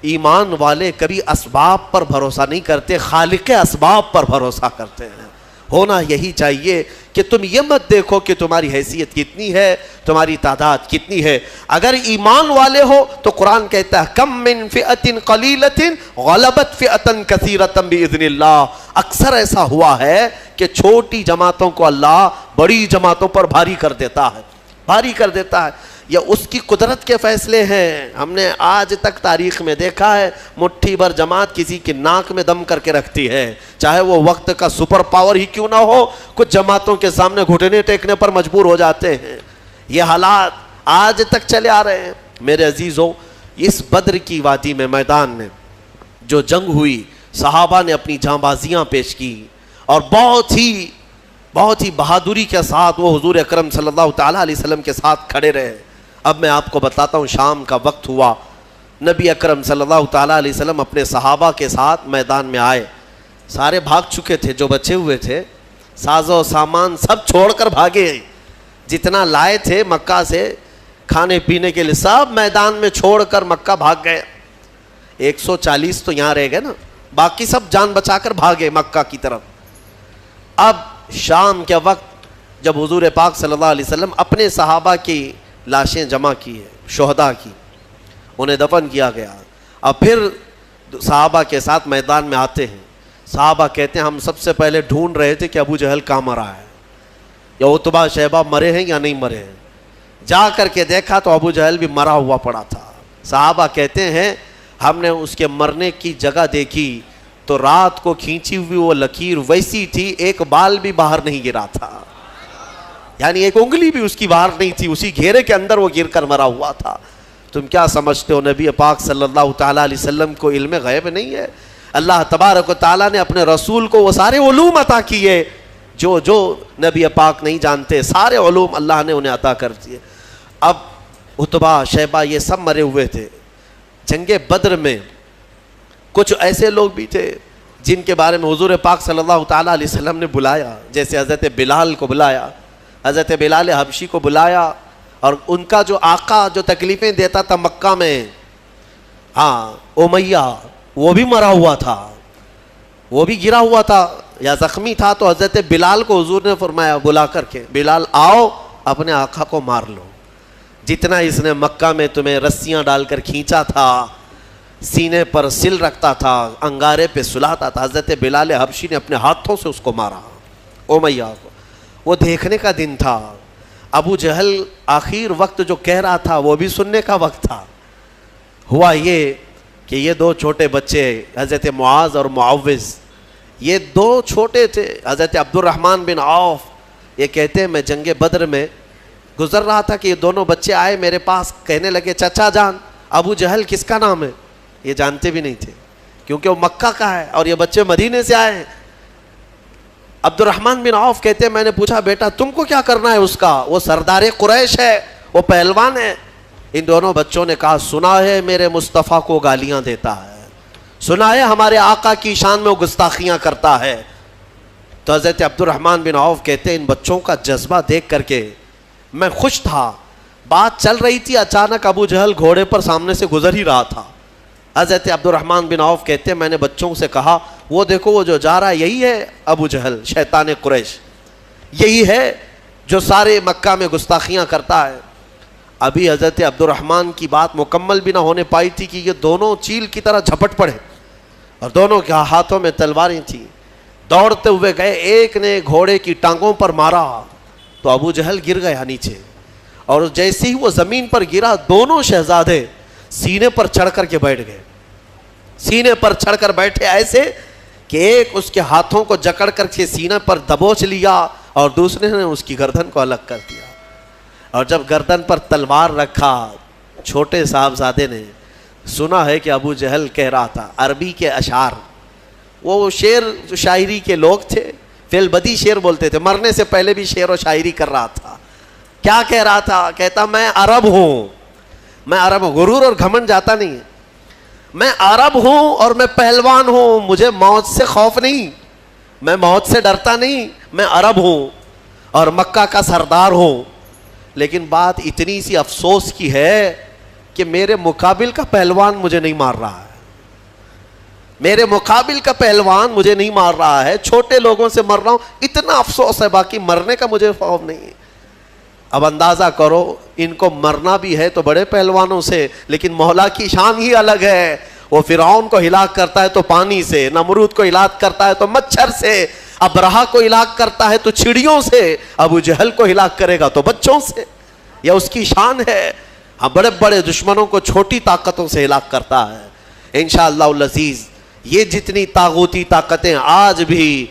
S1: ایمان والے کبھی اسباب پر بھروسہ نہیں کرتے، خالق اسباب پر بھروسہ کرتے ہیں۔ ہونا یہی چاہیے کہ تم یہ مت دیکھو کہ تمہاری حیثیت کتنی ہے، تمہاری تعداد کتنی ہے۔ اگر ایمان والے ہو تو قرآن کہتا ہے کم من فئۃ قلیلۃ غلبت فئۃ کثیرۃ باذن اللہ۔ اکثر ایسا ہوا ہے کہ چھوٹی جماعتوں کو اللہ بڑی جماعتوں پر بھاری کر دیتا ہے، یا اس کی قدرت کے فیصلے ہیں۔ ہم نے آج تک تاریخ میں دیکھا ہے مٹھی بھر جماعت کسی کی ناک میں دم کر کے رکھتی ہے، چاہے وہ وقت کا سپر پاور ہی کیوں نہ ہو، کچھ جماعتوں کے سامنے گھٹنے ٹیکنے پر مجبور ہو جاتے ہیں۔ یہ حالات آج تک چلے آ رہے ہیں۔ میرے عزیزوں، اس بدر کی وادی میں میدان میں جو جنگ ہوئی، صحابہ نے اپنی جاں بازیاں پیش کی اور بہت ہی بہادری کے ساتھ وہ حضور اکرم صلی اللہ تعالیٰ علیہ وسلم کے ساتھ کھڑے رہے۔ اب میں آپ کو بتاتا ہوں، شام کا وقت ہوا، نبی اکرم صلی اللہ تعالیٰ علیہ وسلم اپنے صحابہ کے ساتھ میدان میں آئے۔ سارے بھاگ چکے تھے، جو بچے ہوئے تھے ساز و سامان سب چھوڑ کر بھاگے، جتنا لائے تھے مکہ سے کھانے پینے کے لیے سب میدان میں چھوڑ کر مکہ بھاگ گئے۔ 140 تو یہاں رہ گئے نا، باقی سب جان بچا کر بھاگے مکہ کی طرف۔ اب شام کے وقت جب حضور پاک صلی اللہ علیہ وسلم اپنے صحابہ کی لاشیں جمع کی ہیں، شہداء کی، انہیں دفن کیا گیا، اب پھر صحابہ کے ساتھ میدان میں آتے ہیں۔ صحابہ کہتے ہیں ہم سب سے پہلے ڈھونڈ رہے تھے کہ ابو جہل کہاں مرا ہے، یا عتبہ شیبہ مرے ہیں یا نہیں مرے ہیں۔ جا کر کے دیکھا تو ابو جہل بھی مرا ہوا پڑا تھا۔ صحابہ کہتے ہیں ہم نے اس کے مرنے کی جگہ دیکھی تو رات کو کھینچی ہوئی وہ لکیر ویسی تھی، ایک بال بھی باہر نہیں گرا تھا، یعنی ایک انگلی بھی اس کی باہر نہیں تھی، اسی گھیرے کے اندر وہ گر کر مرا ہوا تھا۔ تم کیا سمجھتے ہو نبی پاک صلی اللہ تعالیٰ علیہ وسلم کو علم غیب نہیں ہے؟ اللہ تبارک و تعالیٰ نے اپنے رسول کو وہ سارے علوم عطا کیے جو نبی پاک نہیں جانتے، سارے علوم اللہ نے انہیں عطا کر دیے۔ اب عتبہ شیبہ یہ سب مرے ہوئے تھے۔ جنگ بدر میں کچھ ایسے لوگ بھی تھے جن کے بارے میں حضور پاک صلی اللہ تعالیٰ علیہ وسلم نے بلایا، جیسے حضرت بلال کو بلایا، حضرت بلال حبشی کو بلایا، اور ان کا جو آقا جو تکلیفیں دیتا تھا مکہ میں، امیہ، وہ بھی مرا ہوا تھا، وہ بھی گرا ہوا تھا یا زخمی تھا، تو حضرت بلال کو حضور نے فرمایا بلا کر کے، بلال آؤ اپنے آقا کو مار لو، جتنا اس نے مکہ میں تمہیں رسیاں ڈال کر کھینچا تھا، سینے پر سل رکھتا تھا، انگارے پہ سلاتا تھا، حضرت بلال حبشی نے اپنے ہاتھوں سے اس کو مارا، امیہ کو۔ وہ دیکھنے کا دن تھا، ابو جہل آخر وقت جو کہہ رہا تھا وہ بھی سننے کا وقت تھا۔ ہوا یہ کہ یہ 2 چھوٹے بچے حضرت معاذ اور معوذ، یہ 2 چھوٹے تھے، حضرت عبد الرحمن بن عوف، یہ کہتے ہیں میں جنگ بدر میں گزر رہا تھا کہ یہ دونوں بچے آئے میرے پاس، کہنے لگے چچا جان ابو جہل کس کا نام ہے؟ یہ جانتے بھی نہیں تھے کیونکہ وہ مکہ کا ہے اور یہ بچے مدینے سے آئے ہیں۔ عبد الرحمن بن عوف کہتے ہیں میں نے پوچھا بیٹا تم کو کیا کرنا ہے اس کا؟ وہ سردار قریش ہے، وہ پہلوان ہے۔ ان دونوں بچوں نے کہا سنا ہے میرے مصطفیٰ کو گالیاں دیتا ہے، سنا ہے ہمارے آقا کی شان میں وہ گستاخیاں کرتا ہے۔ تو حضرت عبد الرحمن بن عوف کہتے ہیں ان بچوں کا جذبہ دیکھ کر کے میں خوش تھا۔ بات چل رہی تھی، اچانک ابو جہل گھوڑے پر سامنے سے گزر ہی رہا تھا۔ حضرت عبد الرحمن بن عوف کہتے ہیں میں نے بچوں سے کہا وہ دیکھو وہ جو جا رہا ہے یہی ہے ابو جہل شیطان قریش۔ یہی ہے جو سارے مکہ میں گستاخیاں کرتا ہے. ابھی حضرت عبد الرحمن کی بات مکمل بھی نہ ہونے پائی تھی کہ یہ دونوں چیل کی طرح جھپٹ پڑے اور دونوں کے ہاتھوں میں تلواریں تھیں. دوڑتے ہوئے گئے, ایک نے گھوڑے کی ٹانگوں پر مارا تو ابو جہل گر گیا نیچے, اور جیسے ہی وہ زمین پر گرا دونوں شہزادے سینے پر چڑھ کر کے بیٹھ گئے. سینے پر چڑھ کر بیٹھے ایسے کہ ایک اس کے ہاتھوں کو جکڑ کر کے سینے پر دبوچ لیا اور دوسرے نے اس کی گردن کو الگ کر دیا. اور جب گردن پر تلوار رکھا, چھوٹے صاحبزادے نے سنا ہے کہ ابو جہل کہہ رہا تھا عربی کے اشعار, وہ شعر شاعری کے لوگ تھے, فی البدی شعر بولتے تھے, مرنے سے پہلے بھی شعر و شاعری کر رہا تھا. کیا کہہ رہا تھا؟ کہتا میں عرب ہوں, میں عرب ہوں. غرور اور گھمنڈ جاتا نہیں ہے. میں عرب ہوں اور میں پہلوان ہوں, مجھے موت سے خوف نہیں, میں موت سے ڈرتا نہیں, میں عرب ہوں اور مکہ کا سردار ہوں. لیکن بات اتنی سی افسوس کی ہے کہ میرے مقابل کا پہلوان مجھے نہیں مار رہا ہے, میرے مقابل کا پہلوان مجھے نہیں مار رہا ہے, چھوٹے لوگوں سے مر رہا ہوں, اتنا افسوس ہے, باقی مرنے کا مجھے خوف نہیں ہے. اب اندازہ کرو, ان کو مرنا بھی ہے تو بڑے پہلوانوں سے, لیکن مولا کی شان ہی الگ ہے. وہ فرعون کو ہلاک کرتا ہے تو پانی سے, نمرود کو ہلاک کرتا ہے تو مچھر سے, ابرہا کو ہلاک کرتا ہے تو چڑیوں سے, ابو جہل کو ہلاک کرے گا تو بچوں سے. یہ اس کی شان ہے. ہاں, بڑے بڑے دشمنوں کو چھوٹی طاقتوں سے ہلاک کرتا ہے. انشاءاللہ العزیز یہ جتنی طاغوتی طاقتیں آج بھی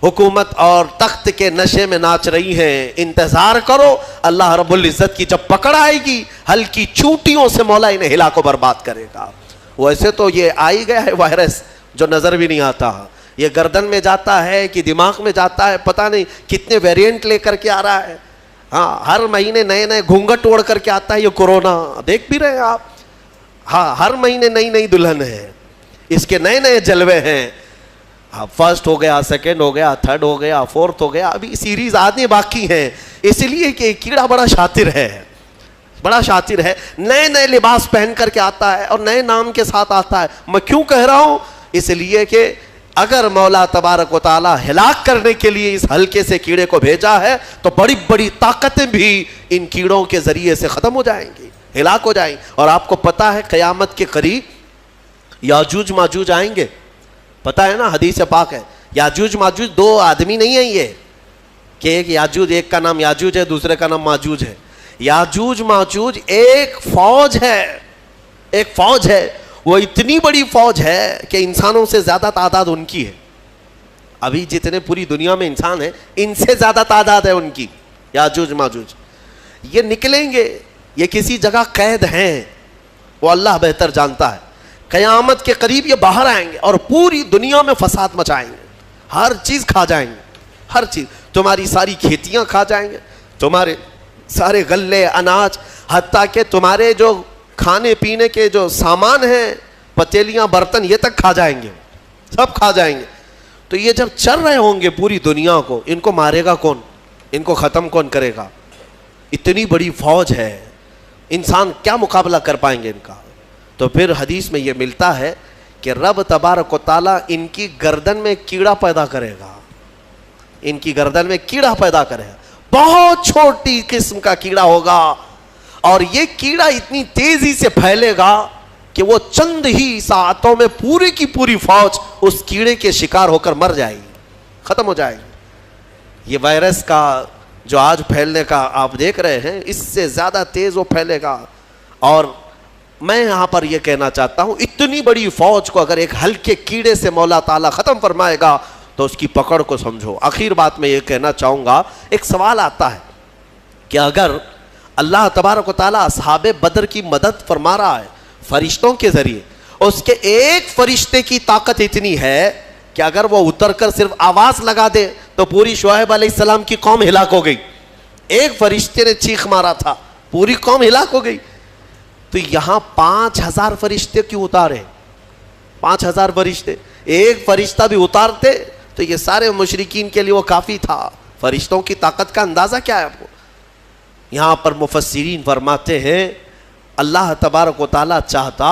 S1: حکومت اور تخت کے نشے میں ناچ رہی ہیں, انتظار کرو اللہ رب العزت کی جب پکڑ آئے گی, ہلکی چوٹیوں سے مولا انہیں ہلاک و برباد کرے گا. ویسے تو یہ آئی گیا ہے وائرس جو نظر بھی نہیں آتا, یہ گردن میں جاتا ہے کہ دماغ میں جاتا ہے, پتہ نہیں کتنے ویریئنٹ لے کر کے آ رہا ہے. ہاں, ہر مہینے نئے نئے گھونگھٹ اوڑھ کر کے آتا ہے یہ کورونا, دیکھ بھی رہے ہیں آپ. ہاں, ہر مہینے نئی نئی دلہن ہے, اس کے نئے نئے جلوے ہیں. ہاں, فرسٹ ہو گیا, سیکنڈ ہو گیا, تھرڈ ہو گیا, فورتھ ہو گیا, ابھی سیریز آنے باقی ہیں. اس لیے کہ کیڑا بڑا شاطر ہے, بڑا شاطر ہے, نئے نئے لباس پہن کر کے آتا ہے اور نئے نام کے ساتھ آتا ہے. میں کیوں کہہ رہا ہوں؟ اس لیے کہ اگر مولا تبارک و تعالیٰ ہلاک کرنے کے لیے اس ہلکے سے کیڑے کو بھیجا ہے تو بڑی بڑی طاقتیں بھی ان کیڑوں کے ذریعے سے ختم ہو جائیں گی, ہلاک ہو جائیں گی. اور آپ کو پتا ہے قیامت کے قریب یاجوج ماجوج آئیں گے, پتا ہے نا, حدیث پاک ہے. یاجوج ماجوج دو آدمی نہیں ہیں یہ کہ ایک یاجوج, ایک کا نام یاجوج ہے دوسرے کا نام ماجوج ہے. یاجوج ماجوج ایک فوج ہے, ایک فوج ہے. وہ اتنی بڑی فوج ہے کہ انسانوں سے زیادہ تعداد ان کی ہے. ابھی جتنے پوری دنیا میں انسان ہیں ان سے زیادہ تعداد ہے ان کی. یاجوج ماجوج یہ نکلیں گے, یہ کسی جگہ قید ہیں, وہ اللہ بہتر جانتا ہے. قیامت کے قریب یہ باہر آئیں گے اور پوری دنیا میں فساد مچائیں گے, ہر چیز کھا جائیں گے, ہر چیز. تمہاری ساری کھیتیاں کھا جائیں گے, تمہارے سارے غلے اناج, حتیٰ کہ تمہارے جو کھانے پینے کے جو سامان ہیں, پتیلیاں برتن, یہ تک کھا جائیں گے, سب کھا جائیں گے. تو یہ جب چل رہے ہوں گے پوری دنیا کو, ان کو مارے گا کون, ان کو ختم کون کرے گا؟ اتنی بڑی فوج ہے, انسان کیا مقابلہ کر پائیں گے ان کا؟ تو پھر حدیث میں یہ ملتا ہے کہ رب تبارک و تعالیٰ ان کی گردن میں کیڑا پیدا کرے گا, ان کی گردن میں کیڑا پیدا کرے گا, بہت چھوٹی قسم کا کیڑا ہوگا, اور یہ کیڑا اتنی تیزی سے پھیلے گا کہ وہ چند ہی ساعتوں میں پوری کی پوری فوج اس کیڑے کے شکار ہو کر مر جائے گی, ختم ہو جائے گی. یہ وائرس کا جو آج پھیلنے کا آپ دیکھ رہے ہیں, اس سے زیادہ تیز وہ پھیلے گا. اور میں یہاں پر یہ کہنا چاہتا ہوں, اتنی بڑی فوج کو اگر ایک ہلکے کیڑے سے مولا تعالیٰ ختم فرمائے گا تو اس کی پکڑ کو سمجھو. آخر بات میں یہ کہنا چاہوں گا, ایک سوال آتا ہے کہ اگر اللہ تبارک و تعالیٰ اصحاب بدر کی مدد فرما رہا ہے فرشتوں کے ذریعے, اس کے ایک فرشتے کی طاقت اتنی ہے کہ اگر وہ اتر کر صرف آواز لگا دے تو پوری شعیب علیہ السلام کی قوم ہلاک ہو گئی. ایک فرشتے نے چیخ مارا تھا, پوری قوم ہلاک ہو گئی. تو یہاں 5000 فرشتے کیوں اتارے؟ 5000 فرشتے, ایک فرشتہ بھی اتارتے تو یہ سارے مشرکین کے لیے وہ کافی تھا. فرشتوں کی طاقت کا اندازہ کیا ہے آپ کو؟ یہاں پر مفسرین فرماتے ہیں اللہ تبارک و تعالیٰ چاہتا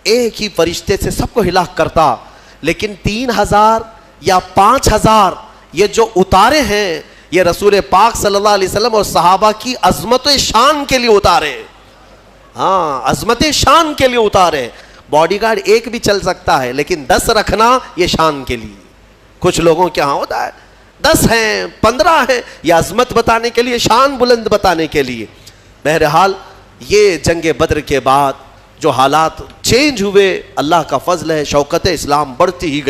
S1: ایک ہی فرشتے سے سب کو ہلاک کرتا, لیکن 3000 یا 5000 یہ جو اتارے ہیں یہ رسول پاک صلی اللہ علیہ وسلم اور صحابہ کی عظمت شان کے لیے اتارے. ہاں عظمت شان کے لیے اتارے. باڈی گارڈ ایک بھی چل سکتا ہے لیکن 10 رکھنا یہ شان کے لیے. کچھ لوگوں کے ہاں ہوتا ہے 10 ہیں 15 ہیں, یہ عظمت بتانے کے لیے, شان بلند بتانے کے لیے. بہرحال یہ جنگ بدر کے بعد جو حالات چینج ہوئے, اللہ کا فضل ہے, شوکت اسلام بڑھتی ہی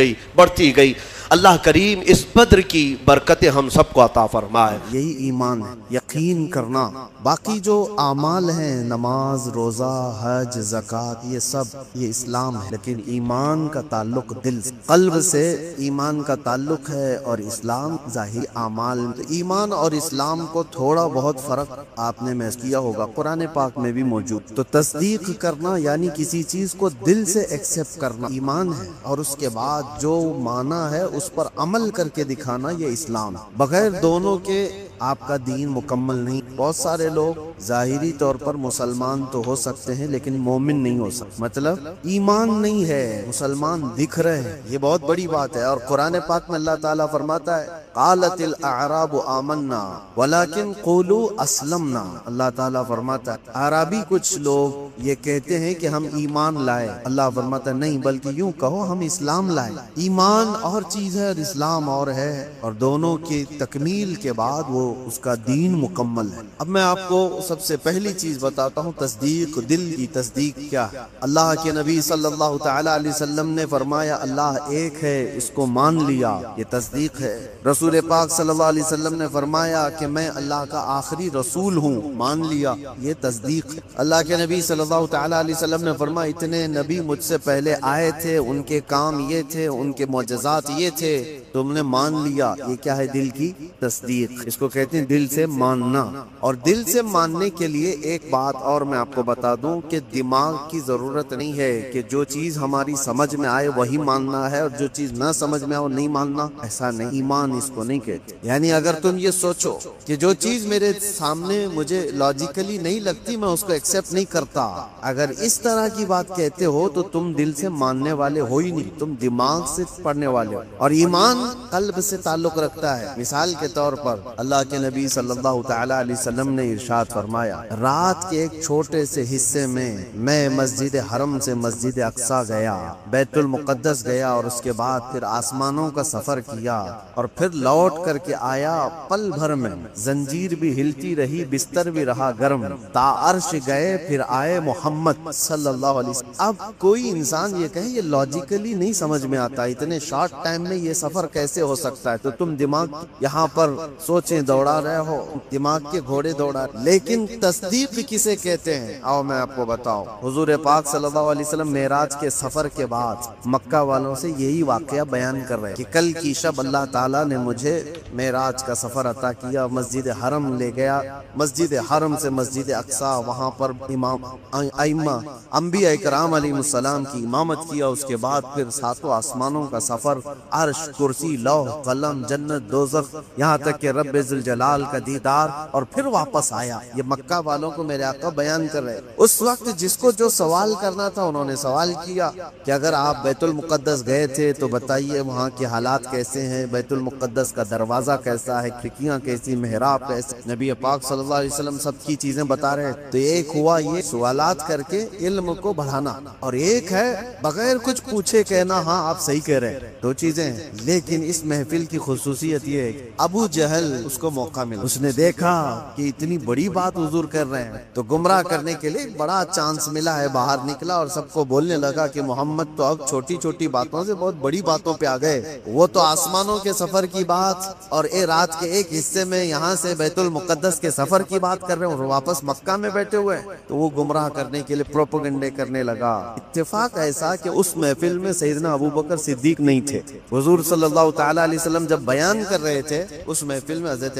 S1: گئی. اللہ کریم اس بدر کی برکتیں ہم سب کو عطا فرمائے.
S2: یہی ایمان ہے, یقین کرنا. باقی جو اعمال ہیں, نماز, روزہ, حج, زکوٰۃ, یہ سب یہ اسلام ہے, لیکن ایمان کا تعلق دل سے, قلب سے ایمان کا تعلق ہے, اور اسلام ظاہری اعمال. ایمان اور اسلام کو تھوڑا بہت فرق آپ نے محسوس کیا ہوگا, قرآن پاک میں بھی موجود. تو تصدیق کرنا یعنی کسی چیز کو دل سے ایکسیپٹ کرنا ایمان ہے, اور اس کے بعد جو معنی ہے اس پر عمل کر کے دکھانا یہ اسلام. بغیر دونوں کے آپ کا دین مکمل نہیں. بہت سارے لوگ ظاہری طور پر مسلمان تو ہو سکتے ہیں لیکن مومن نہیں ہو سکتے, مطلب ایمان نہیں ہے, مسلمان دکھ رہے ہیں, یہ بہت بڑی بات ہے. اور قرآن پاک میں اللہ تعالیٰ فرماتا ہے قالت الاعراب آمنا ولکن قولوا اسلمنا. اللہ تعالیٰ فرماتا ہے اعرابی کچھ لوگ یہ کہتے ہیں کہ ہم ایمان لائے, اللہ فرماتا ہے نہیں بلکہ یوں کہو ہم اسلام لائے. ایمان اور چیز ہے اور اسلام اور ہے, اور دونوں کی تکمیل کے بعد وہ اس کا دین مکمل ہے. اب میں آپ کو سب سے پہلی چیز بتاتا ہوں, تصدیق. دل کی تصدیق کیا ہے؟ اللہ کے نبی صلی اللہ تعالی علیہ وسلم نے فرمایا اللہ ایک ہے, اس کو مان لیا, یہ تصدیق ہے. رسول پاک صلی اللہ علیہ وسلم نے فرمایا کہ میں اللہ کا آخری رسول ہوں, مان لیا, یہ تصدیق ہے. اللہ کے نبی صلی اللہ تعالی علیہ وسلم نے فرمایا اتنے نبی مجھ سے پہلے آئے تھے, ان کے کام یہ تھے, ان کے معجزات یہ تھے, تم نے مان لیا. یہ کیا ہے؟ دل کی تصدیق. اس کو کہتے ہیں دل سے ماننا. اور دل سے ماننے کے لیے ایک بات اور میں آپ کو بتا دوں کہ دماغ کی ضرورت نہیں ہے کہ جو چیز ہماری سمجھ میں آئے وہی ماننا ہے, اور جو چیز نہ سمجھ میں آئے وہ نہیں ماننا. ایسا نہیں, ایمان اس کو نہیں کہتے. یعنی اگر تم یہ سوچو کہ جو چیز میرے سامنے مجھے لاجیکلی نہیں لگتی میں اس کو ایکسیپٹ نہیں کرتا, اگر اس طرح کی بات کہتے ہو تو تم دل سے ماننے والے ہو ہی نہیں, تم دماغ سے پڑھنے والے ہو. اور ایمان قلب سے تعلق رکھتا ہے. مثال کے طور پر اللہ کے نبی صلی اللہ تعالی علیہ وسلم نے ارشاد فرمایا رات کے ایک چھوٹے سے حصے میں مسجد حرم سے مسجد اقصی گیا, بیت المقدس گیا, اور اس کے بعد پھر آسمانوں کا سفر کیا, اور پھر لوٹ کر کے آیا. پل بھر میں زنجیر بھی ہلتی رہی, بستر بھی رہا گرم, تا عرش گئے پھر آئے محمد صلی اللہ علیہ وسلم. اب کوئی انسان یہ کہے یہ لاجیکلی نہیں سمجھ میں آتا, اتنے شارٹ ٹائم میں یہ سفر کیسے ہو سکتا ہے, تو تم دماغ یہاں پر سوچیں دوڑا رہے ہو, دماغ کے گھوڑے دوڑا. لیکن تصدیق کسے کہتے ہیں؟ آؤ میں آپ کو بتاؤں. حضور پاک صلی اللہ علیہ وسلم معراج کے سفر کے بعد مکہ والوں سے یہی واقعہ بیان کر رہے کہ کل کی شب اللہ تعالیٰ نے مجھے معراج کا سفر عطا کیا, مسجد حرم لے گیا, مسجد حرم سے مسجد اقصی, وہاں پر امام ائمہ انبیاء کرام علیہ السلام کی امامت کیا. اس کے بعد پھر ساتوں آسمانوں کا سفر, عرش, کرسی, لوح, قلم, جنت, دوزخ, یہاں تک کہ رب ذوالجلال کا دیدار, اور پھر واپس آیا. یہ مکہ والوں کو میرے آقا بیان کر رہے. اس وقت جس کو جو سوال کرنا تھا انہوں نے سوال کیا کہ اگر آپ بیت المقدس گئے تھے تو بتائیے وہاں کے حالات کیسے ہیں, بیت المقدس کا دروازہ کیسا ہے, کھڑکیاں کیسی, محراب کیسے. نبی پاک صلی اللہ علیہ وسلم سب کی چیزیں بتا رہے. تو ایک ہوا یہ سوالات کر کے علم کو بڑھانا, اور ایک ہے بغیر کچھ پوچھے کہنا ہاں آپ صحیح کہہ رہے ہیں. دو چیزیں ہیں. لیکن اس محفل کی خصوصیت یہ ہے کہ ابو جہل اس کو موقع ملا, اس نے دیکھا کہ اتنی بڑی بات حضور کر رہے ہیں تو گمراہ کرنے کے لیے بڑا چانس ملا ہے. باہر نکلا اور سب کو بولنے لگا کہ محمد تو اب چھوٹی چھوٹی باتوں سے بہت بڑی باتوں پہ آ گئے. وہ تو آسمانوں کے سفر کی بات اور رات کے ایک حصے میں یہاں سے بیت المقدس کے سفر کی بات کر رہے ہیں اور واپس مکہ میں بیٹھے ہوئے. تو وہ گمراہ کرنے کے لیے پروپیگنڈے کرنے لگا. اتفاق ایسا کہ اس محفل میں سیدنا ابو بکر صدیق نہیں تھے. حضور صلی اللہ تعالی علیہ وسلم جب بیان کر رہے تھے اس محفل میں حضرت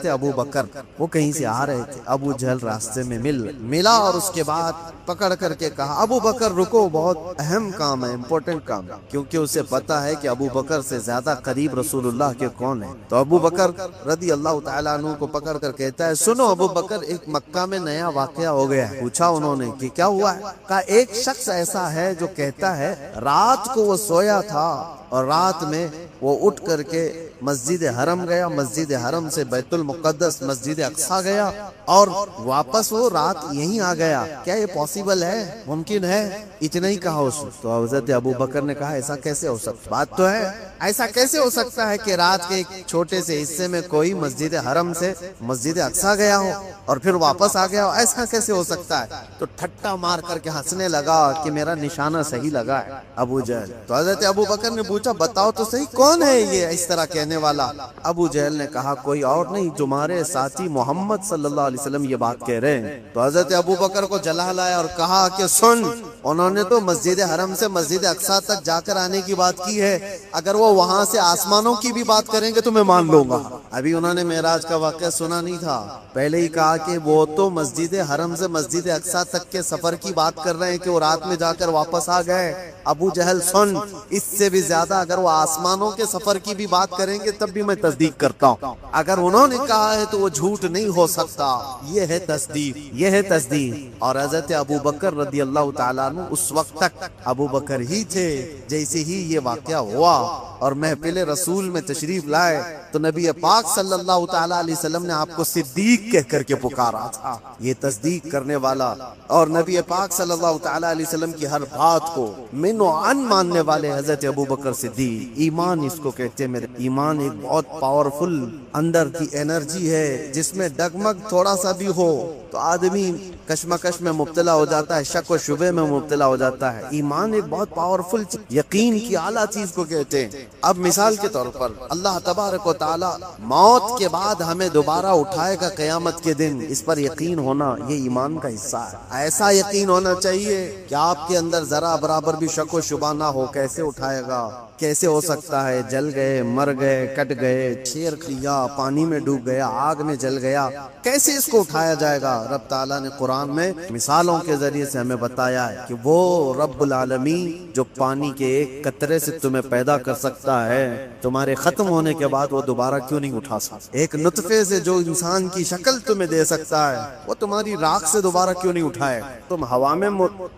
S2: ابو بکر وہ کہیں سے آ رہے تھے. ابو جہل راستے میں ملا اور اس کے بعد پکڑ کر کے کہا ابو بکر رکو, بہت اہم کام ہے, امپورٹنٹ کام ہے. کیونکہ اسے پتا ہے کہ ابو بکر سے زیادہ قریب رسول اللہ کے کون ہیں. تو ابو بکر رضی اللہ تعالیٰ عنہ کو پکڑ کر کہتا ہے سنو ابو بکر, ایک مکہ میں نیا واقعہ ہو گیا ہے. پوچھا انہوں نے کہ کیا ہوا ہے؟ کہا ایک شخص ایسا ہے جو کہتا ہے رات کو وہ سویا تھا اور رات میں وہ اٹھ کر کے مسجد حرم گیا، مسجد حرم سے بیت المقدس مسجد اقصی گیا اور واپس وہ رات یہیں آ گیا. کیا یہ پاسبل ہے؟ ممکن ہے؟ اتنا ہی کہا اس نے. تو حضرت ابو بکر نے کہا ایسا کیسے ہو سکتا؟ بات تو ہے، ایسا کیسے ہو سکتا ہے کہ رات کے ایک چھوٹے سے حصے میں کوئی مسجد حرم سے مسجد اقصی گیا ہو اور پھر واپس آ گیا ہو؟ ایسا کیسے ہو سکتا ہے؟ تو ٹھٹا مار کر کے ہنسنے لگا کہ میرا نشانہ صحیح لگا ہے ابو جہل. تو حضرت ابو بکر نے پوچھا بتاؤ تو صحیح کون ہے یہ اس طرح کہنے والا؟ ابو جہل نے کہا کوئی اور نہیں، تمہارے ساتھی محمد صلی اللہ علیہ وسلم یہ بات کہہ رہے ہیں. تو حضرت ابو بکر کو جلا لایا اور کہا کہ سن، انہوں نے تو مسجد حرم سے مسجد اقصی تک جا کر آنے کی بات کی ہے، اگر وہ وہاں سے آسمانوں کی بھی بات کریں گے تو میں مان لوں گا. ابھی انہوں نے معراج کا واقعہ سنا نہیں تھا، پہلے ہی کہا کہ وہ تو مسجد حرم سے مسجد اقصی تک کے سفر کی بات کر رہے ہیں کہ وہ رات میں جا کر واپس آ گئے. ابو جہل سن، اس سے بھی زیادہ اگر وہ آسمانوں کے سفر کی بھی بات کریں گے تب بھی میں تصدیق کرتا ہوں. اگر انہوں نے کہا ہے تو وہ جھوٹ نہیں ہو سکتا، یہ ہے تصدیق، یہ ہے تصدیق. اور حضرت ابو بکر رضی اللہ تعالیٰ عنہ اس وقت تک ابو بکر ہی تھے. جیسے ہی یہ واقعہ ہوا اور محفل رسول میں تشریف لائے تو نبی پاک صلی اللہ تعالیٰ علیہ وسلم نے آپ کو صدیق کہہ کر کے پکارا تھا، یہ تصدیق کرنے والا. اور نبی پاک صلی اللہ تعالیٰ علیہ وسلم کی ہر بات کو من و عن ماننے والے حضرت ابو بکر صدیق. ایمان اس کو کہتے ہیں میرے. ایمان ایک بہت پاورفل اندر کی انرجی ہے جس میں ڈگمگ تھوڑا سا بھی ہو تو آدمی کشمکش میں مبتلا ہو جاتا ہے، شک و شبہ میں مبتلا ہو جاتا ہے. ایمان ایک بہت پاورفل یقین کی اعلیٰ چیز کو کہتے ہیں. اب مثال کے طور پر اللہ تبارک و تعالی موت کے بعد ہمیں دوبارہ اٹھائے گا قیامت کے دن، اس پر یقین ہونا یہ ایمان کا حصہ ہے. ایسا یقین ہونا چاہیے کہ آپ کے اندر ذرا برابر بھی شک و شبہ نہ ہو. کیسے اٹھائے گا؟ کیسے ہو سکتا ہے؟ جل گئے، مر گئے، کٹ گئے، شیر کھیا، پانی میں ڈوب گیا، آگ میں جل گیا، کیسے اس کو اٹھایا جائے گا؟ رب تعالیٰ نے قرآن میں مثالوں کے ذریعے سے ہمیں بتایا ہے کہ وہ رب العالمین جو پانی کے ایک قطرے سے تمہیں پیدا کر سکتا ہے، تمہارے ختم ہونے کے بعد وہ دوبارہ کیوں نہیں اٹھا سکتا؟ ایک نطفے سے جو انسان کی شکل تمہیں دے سکتا ہے وہ تمہاری راکھ سے دوبارہ کیوں نہیں اٹھائے؟ تم ہوا میں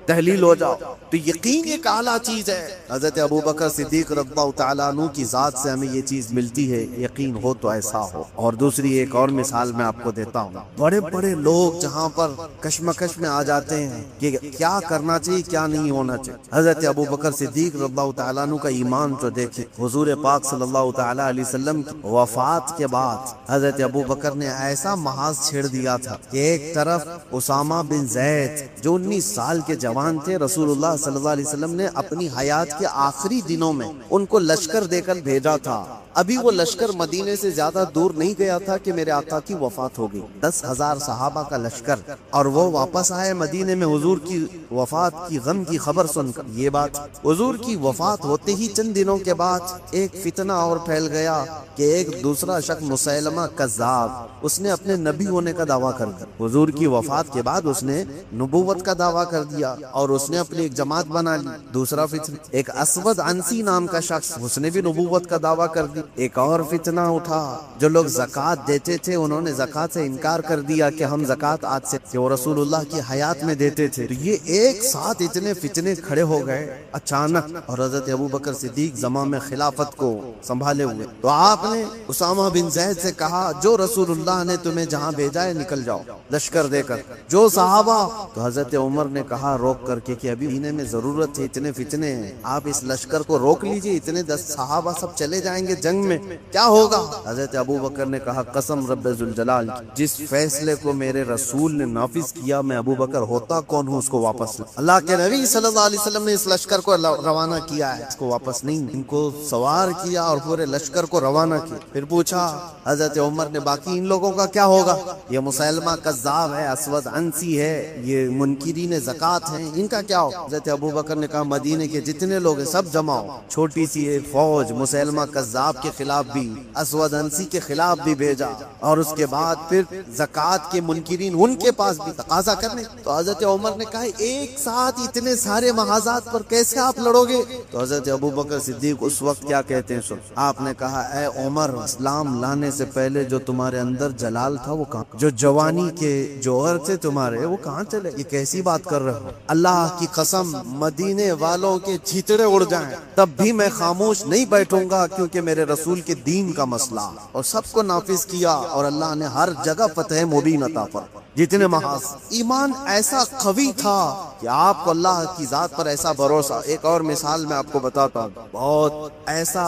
S2: تحلیل ہو جاؤ. تو یقین ایک اعلیٰ چیز ہے. حضرت ابو بکر صدیق رضی اللہ تعالیٰ عنہ کی ذات سے ہمیں یہ چیز ملتی ہے، یقین ہو تو ایسا ہو. اور دوسری ایک اور مثال میں آپ کو دیتا ہوں. بڑے بڑے لوگ جہاں پر کشمکش میں آ جاتے ہیں کہ کیا کرنا چاہیے کیا نہیں ہونا چاہیے، حضرت ابو بکر صدیق رضی اللہ تعالیٰ عنہ کا ایمان تو دیکھیں. حضور پاک صلی اللہ تعالیٰ علیہ وسلم کی وفات کے بعد حضرت ابو بکر نے ایسا محاذ چھیڑ دیا تھا کہ ایک طرف اسامہ بن زید جو 19 سال کے جوان تھے، رسول اللہ صلی اللہ علیہ وسلم نے اپنی حیات کے آخری دنوں میں ان کو لشکر دے کر بھیجا تھا. ابھی وہ لشکر مدینے سے زیادہ دور نہیں گیا تھا کہ میرے آقا کی وفات ہو گئی. 10,000 صحابہ کا لشکر، اور وہ واپس آئے مدینے میں حضور کی وفات کی غم کی خبر سن کر. یہ بات حضور کی وفات ہوتے ہی چند دنوں کے بعد ایک فتنہ اور پھیل گیا کہ ایک دوسرا شخص مسیلمہ کذاب، اس نے اپنے نبی ہونے کا دعویٰ کر دیا. حضور کی وفات کے بعد اس نے نبوت کا دعویٰ کر دیا اور اس نے اپنی ایک جماعت بنا لی. دوسرا فتنہ، ایک اسود عنسی نام کا شخص، اس نے بھی نبوت کا دعویٰ کر دی. ایک اور فتنہ اٹھا، جو لوگ زکوٰۃ دیتے تھے انہوں نے زکوٰۃ سے انکار کر دیا کہ ہم زکوٰۃ آج سے کہ وہ رسول اللہ کی حیات میں دیتے تھے. تو یہ ایک ساتھ اتنے فتنے کھڑے ہو گئے اچانک، اور حضرت ابو بکر صدیق زمان میں خلافت کو سنبھالے ہوئے. تو آپ نے اسامہ بن زید سے کہا جو رسول اللہ نے تمہیں جہاں بھیجا ہے نکل جاؤ لشکر دے کر. جو صحابہ، تو حضرت عمر نے کہا روک کر کے کہ ابھی انہیں میں ضرورت ہے، اتنے فتنے ہیں، آپ اس لشکر کو روک لیجئے، اتنے 10 صحابہ سب چلے جائیں گے جنگ میں، کیا ہوگا؟ حضرت ابو بکر نے کہا قسم رب ذوالجلال جس فیصلے کو میرے رسول نے نافذ کیا میں ابو بکر ہوتا کون ہوں اس کو واپس. اللہ کے نبی صلی اللہ علیہ وسلم نے اس لشکر کو روانہ کیا ہے، اس کو واپس نہیں. ان کو سوار کیا اور پورے لشکر کو روانہ کیا. پھر پوچھا حضرت عمر نے باقی ان لوگوں کا کیا ہوگا؟ یہ مسیلمہ کذاب ہے، اسود عنسی ہے، یہ منکرین زکوٰۃ ہیں، ان کا کیا ہوگا؟ حضرت ابو بکر نے کہا مدینے کے جتنے لوگ ہیں سب جمع ہو، چھوٹی سی ایک فوج مسیلمہ کذاب کے خلاف بھی، اسود انسی کے خلاف بھی بھیجا، اور اس کے بعد پھر زکوٰۃ کے منکرین ان کے پاس بھی تقاضا کرنے۔ تو حضرت عمر نے کہا ایک ساتھ اتنے سارے محاذات پر کیسے آپ لڑو گے؟ تو حضرت ابوبکر صدیق اس وقت کیا کہتے ہیں سن، آپ نے کہا اے عمر، اسلام لانے سے پہلے جو تمہارے اندر جلال تھا وہ کہاں، جو جوانی کے جوہر تھے تمہارے وہ کہاں چلے؟ یہ کیسی بات کر رہے ہو؟ اللہ کی قسم مدینے والوں کے چھیتڑے اڑ جائیں تب بھی میں خاموش نہیں بیٹھوں گا، کیونکہ میرے رسول کے دین کا مسئلہ، اور سب کو نافذ کیا، اور اللہ نے ہر جگہ فتح مبین عطا فرمائی۔ جتنے محاذ ایمان ایسا قوی تھا کہ آپ کو اللہ کی ذات پر ایسا بھروسہ۔ ایک اور مثال میں آپ کو بتاتا ہوں، بہت ایسا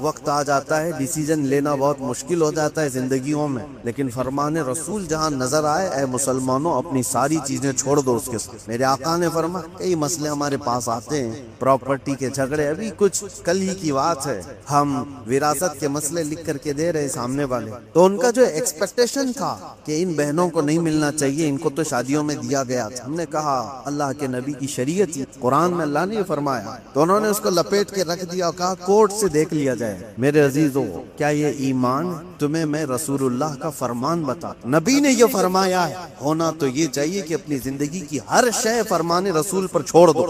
S2: وقت آ جاتا ہے ڈیسیجن لینا بہت مشکل ہو جاتا ہے زندگیوں میں، لیکن فرمان رسول جہاں نظر آئے، اے مسلمانوں اپنی ساری چیزیں چھوڑ دو اس کے ساتھ۔ میرے آقا نے فرمایا کئی مسئلے ہمارے پاس آتے ہیں، پراپرٹی کے جھگڑے، ابھی کچھ کل ہی کی بات ہے، ہم وراثت کے مسئلے لکھ کر کے دے رہے سامنے والے، تو ان کا جو ایکسپیکٹیشن تھا کہ ان بہنوں کو نہیں ملنا چاہیے، ان کو تو شادیوں میں دیا گیا تھا، ہم نے کہا اللہ کے نبی کی شریعت ہی، قرآن میں اللہ نے یہ فرمایا، تو انہوں نے اس کو لپیٹ کے رکھ دیا اور کہا کورٹ سے دیکھ لیا جائے۔ میرے عزیزو، کیا یہ ایمان تمہیں میں رسول اللہ کا فرمان بتا، نبی نے یہ فرمایا ہے، ہونا تو یہ چاہیے کہ اپنی زندگی کی ہر شے فرمان رسول پر چھوڑ دو۔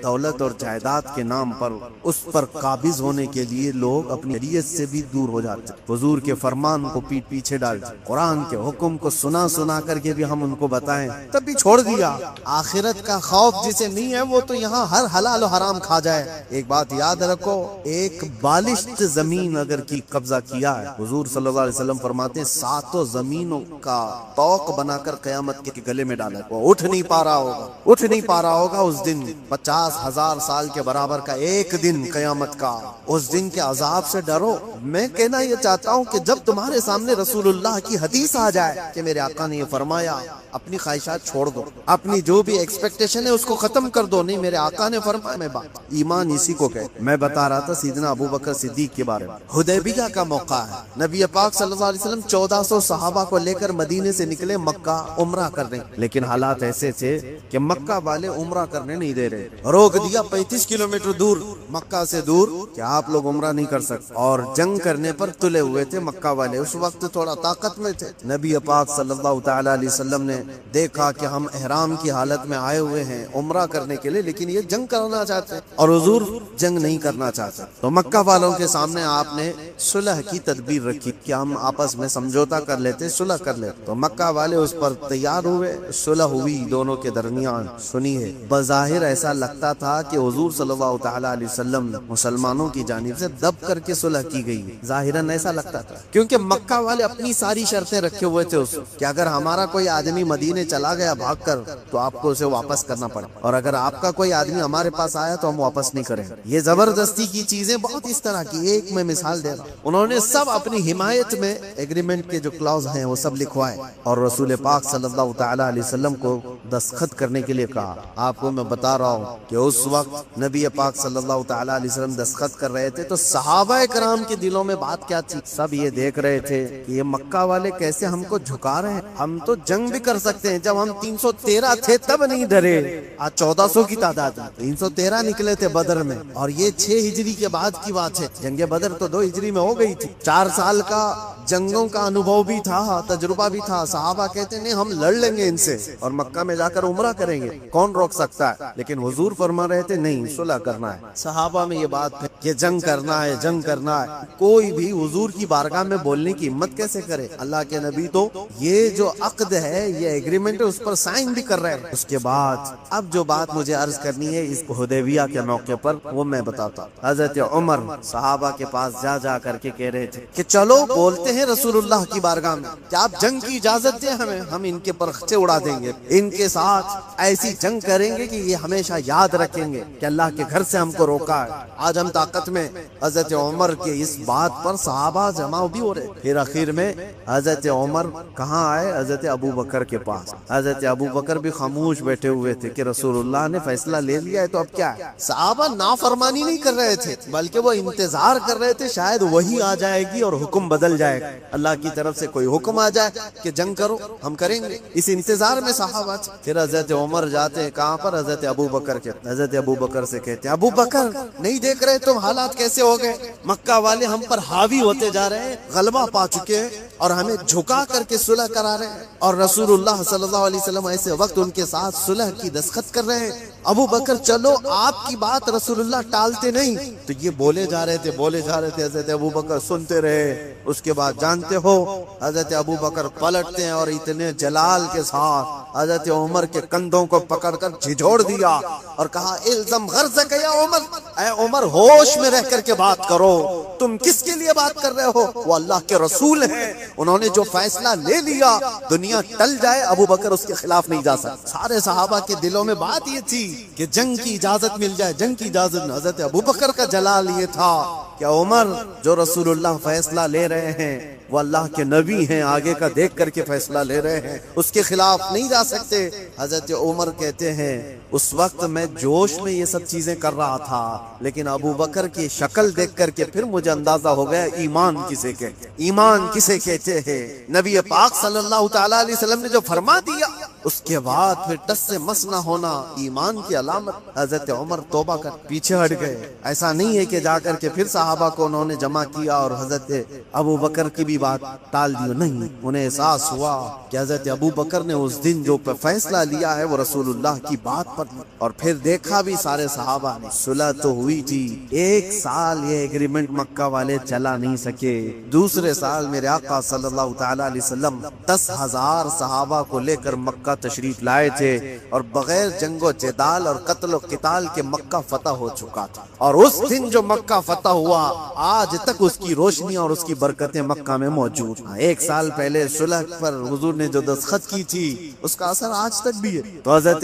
S2: دولت اور جائیداد کے نام پر اس پر قابض ہونے کے لیے لوگ اپنی شریعت سے بھی دور ہو جاتے، حضور کے فرمان کو پیٹ پیچھے ڈالتے، قرآن کے حکم کو سنا سنا کر کے بھی ہم ان کو بتائیں تب بھی چھوڑ دیا۔ آخرت کا خوف جسے نہیں ہے وہ تو یہاں ہر حلال و حرام کھا جائے۔ ایک بات یاد رکھو، ایک بالشت زمین اگر کی قبضہ کیا ہے، حضور صلی اللہ علیہ وسلم فرماتے ہیں ساتوں زمینوں کا توق بنا کر قیامت کے گلے میں ڈالا، وہ اٹھ نہیں پا رہا ہوگا اس دن 50,000 سال کے برابر کا ایک دن قیامت کا، اس دن کے عذاب سے ڈرو۔ میں کہنا یہ چاہتا ہوں کہ جب تمہارے سامنے رسول اللہ کی حدیث آ جائے کہ میرے آقا نے یہ فرمایا، اپنی خواہشات چھوڑ دو، اپنی جو بھی ایکسپیکٹیشن ہے اس کو ختم کر دو، نہیں میرے آقا نے فرمایا، میں بات ایمان اسی کو کہتے۔ میں بتا رہا تھا سیدنا ابوبکر صدیق کے بارے میں، حدیبیہ کا موقع ہے، نبی پاک صلی اللہ علیہ وسلم 1400 صحابہ کو لے کر مدینے سے نکلے مکہ عمرہ کرنے، لیکن حالات ایسے تھے کہ مکہ والے عمرہ کرنے نہیں دے رہے، روک دیا 35 کلومیٹر دور مکہ سے دور کہ آپ لوگ عمرہ نہیں کر سکتے، اور جنگ کرنے پر تلے ہوئے تھے مکہ والے، اس وقت تھوڑا طاقت میں تھے۔ نبی پاک صلی اللہ تعالی علیہ وسلم نے دیکھا کہ ہم احرام کی حالت میں آئے ہوئے ہیں عمرہ کرنے کے لیے، لیکن یہ جنگ کرنا چاہتے ہیں اور حضور جنگ نہیں کرنا چاہتے، تو مکہ والوں کے سامنے آپ نے صلح کی تدبیر رکھی کہ ہم آپس میں سمجھوتا کر لیتے، صلح کر لیتے، تو مکہ والے اس پر تیار ہوئے، صلح ہوئی دونوں کے درمیان۔ سنیے، بظاہر ایسا لگتا تھا کہ حضور صلی اللہ تعالی علیہ وسلم مسلمانوں کی جانب سے دب کر کے صلح کی گئی، ظاہراً ایسا لگتا تھا، کیونکہ مکہ والے اپنی ساری شرطیں رکھے ہوئے تھے اس کہ اگر ہمارا کوئی آدمی مدینے چلا گیا بھاگ کر تو آپ کو اسے واپس کرنا پڑے، اور اگر آپ کا کوئی آدمی ہمارے پاس آیا تو ہم واپس نہیں کریں۔ یہ زبردستی کی چیزیں بہت اس طرح کی، ایک میں مثال دے رہا ہوں، انہوں نے سب اپنی حمایت میں ایگریمنٹ کے جو کلاوز ہیں وہ سب لکھوائے اور رسول پاک صلی اللہ تعالی علیہ وسلم کو دستخط کرنے کے لیے کہا۔ آپ کو میں بتا رہا ہوں کہ اس وقت نبی پاک صلی اللہ تعالی علیہ وسلم دستخط کر رہے تھے تو صحابہ کرام کے دلوں میں بات کیا تھی، سب یہ دیکھ رہے تھے کہ یہ مکہ والے کیسے ہم کو جھکا رہے ہیں، ہم تو جنگ بھی کر سکتے ہیں، جب ہم 313 تھے تب نہیں ڈرے، آج 1400 کی تعداد ہے، 313 نکلے تھے بدر میں، اور یہ 6 ہجری کے بعد کی بات ہے، جنگ بدر تو 2 ہجری میں ہو گئی تھی، 4 سال کا جنگوں کا انوبھو بھی تھا، تجربہ بھی تھا، صحابہ کہتے نہیں ہم لڑ لیں گے ان سے اور مکہ میں جا کر عمرہ کریں گے، کون روک سکتا ہے، لیکن حضور فرما رہے تھے نہیں صلح کرنا ہے۔ صحابہ میں یہ بات ہے کہ جنگ کرنا ہے، جنگ کرنا ہے، کوئی بھی حضور کی بارگاہ میں بولنے کی ہمت کیسے کرے؟ اللہ کے نبی تو یہ جو عقد ہے، یہ ایگریمنٹ ہے، اس پر سائن بھی کر رہے ہیں۔ اس کے بعد اب جو بات مجھے عرض کرنی ہے اس حدیبیہ کے موقع پر، وہ میں بتاتا ہوں۔ حضرت عمر صحابہ کے پاس جا کر کے کہہ رہے تھے کہ چلو بولتے ہیں رسول اللہ کی بارگاہ میں کہ آپ جنگ کی اجازت دیں ہمیں، ہم ان کے پرخچے اڑا دیں گے، ان کے ساتھ ایسی جنگ کریں گے کہ یہ ہمیشہ یاد رکھیں گے کہ اللہ کے گھر سے ہم کو روکا ہے، آج ہم طاقت میں۔ حضرت عمر کے اس بات پر صحابہ جمع بھی ہو رہے، پھر آخر میں حضرت عمر کہاں آئے؟ حضرت ابوبکر کے پاس۔ حضرت ابوبکر بھی خاموش بیٹھے ہوئے تھے کہ رسول اللہ نے فیصلہ لے لیا ہے تو اب کیا ہے؟ صحابہ نافرمانی نہیں کر رہے تھے بلکہ وہ انتظار کر رہے تھے شاید وہی آ جائے گی اور حکم بدل جائے گا۔ اللہ کی طرف سے کوئی حکم آ جائے کہ جنگ کرو، ہم کریں گے۔ اس انتظار میں صحابہ تھے۔ پھر حضرت عمر جاتے ہیں کہاں پر؟ حضرت ابو بکر کے۔ حضرت ابو بکر سے کہتے ہیں ابو بکر نہیں دیکھ رہے تم حالات کیسے ہو گئے؟ مکہ والے ہم پر حاوی ہوتے جا رہے ہیں، غلبہ پا چکے ہیں اور ہمیں جھکا کر کے صلح کرا رہے ہیں، اور رسول اللہ صلی اللہ علیہ وسلم ایسے وقت ان کے ساتھ صلح کی دستخط کر رہے ہیں۔ ابو بکر چلو آپ کی بات رسول اللہ ٹالتے نہیں۔ تو یہ بولے جا رہے تھے حضرت ابو بکر سنتے رہے۔ اس کے بعد جانتے ہو حضرت ابو بکر پلٹتے ہیں اور اتنے جلال کے ساتھ حضرت عمر کے کندھوں کو پکڑ کر جھجھوڑ دیا اور کہا الزم غرضک یا عمر، اے عمر ہوش میں رہ کر کے بات کرو، تم کس کے لیے بات کر رہے ہو؟ وہ اللہ کے رسول ہیں، انہوں نے جو فیصلہ لے لیا دنیا ٹل جائے ابو بکر اس کے خلاف نہیں جا سکتا۔ سارے صحابہ کے دلوں میں بات یہ تھی کہ جنگ کی اجازت مل جائے، جنگ کی اجازت۔ حضرت ابو بکر کا جلال یہ تھا کہ عمر جو رسول اللہ فیصلہ لے رہے ہیں وہ اللہ کے نبی ہیں، آگے کا دیکھ کر کے فیصلہ لے رہے ہیں، اس کے خلاف نہیں جا سکتے۔ حضرت عمر کہتے ہیں اس وقت میں جوش میں یہ سب چیزیں کر رہا تھا، لیکن ابو بکر کی شکل دیکھ کر کے پھر مجھے اندازہ ہو گیا ایمان کسے کہتے، ایمان کسے کہتے ہیں۔ نبی پاک صلی اللہ تعالی علیہ وسلم نے جو فرما دیا اس کے بعد پھر ٹس سے مس نہ ہونا ایمان کی علامت۔ حضرت عمر توبہ کر پیچھے ہٹ گئے۔ ایسا نہیں ہے کہ جا کر کے پھر صحابہ کو انہوں نے جمع کیا اور حضرت ابو بکر کی بھی بات ٹال دی، نہیں، انہیں احساس ہوا کہ حضرت ابو بکر نے اس دن جو فیصلہ لیا ہے وہ رسول اللہ کی بات پر، اور پھر دیکھا بھی سارے صحابہ نے صلح تو ہوئی تھی۔ ایک سال یہ ایگریمنٹ مکہ والے چلا نہیں سکے، دوسرے سال میرے آقا صلی اللہ تعالی علیہ وسلم 10,000 صحابہ کو لے کر مکہ تشریف لائے تھے، اور بغیر جنگ و جدال اور قتل و قتال کے مکہ فتح ہو چکا تھا۔ اور اس دن جو مکہ فتح ہوا آج تک اس کی روشنی اور اس کی برکتیں مکہ میں موجود ہیں۔ ایک سال پہلے صلح پر حضور نے جو دستخط کی تھی اس کا اثر آج تک بھی ہے۔ تو حضرت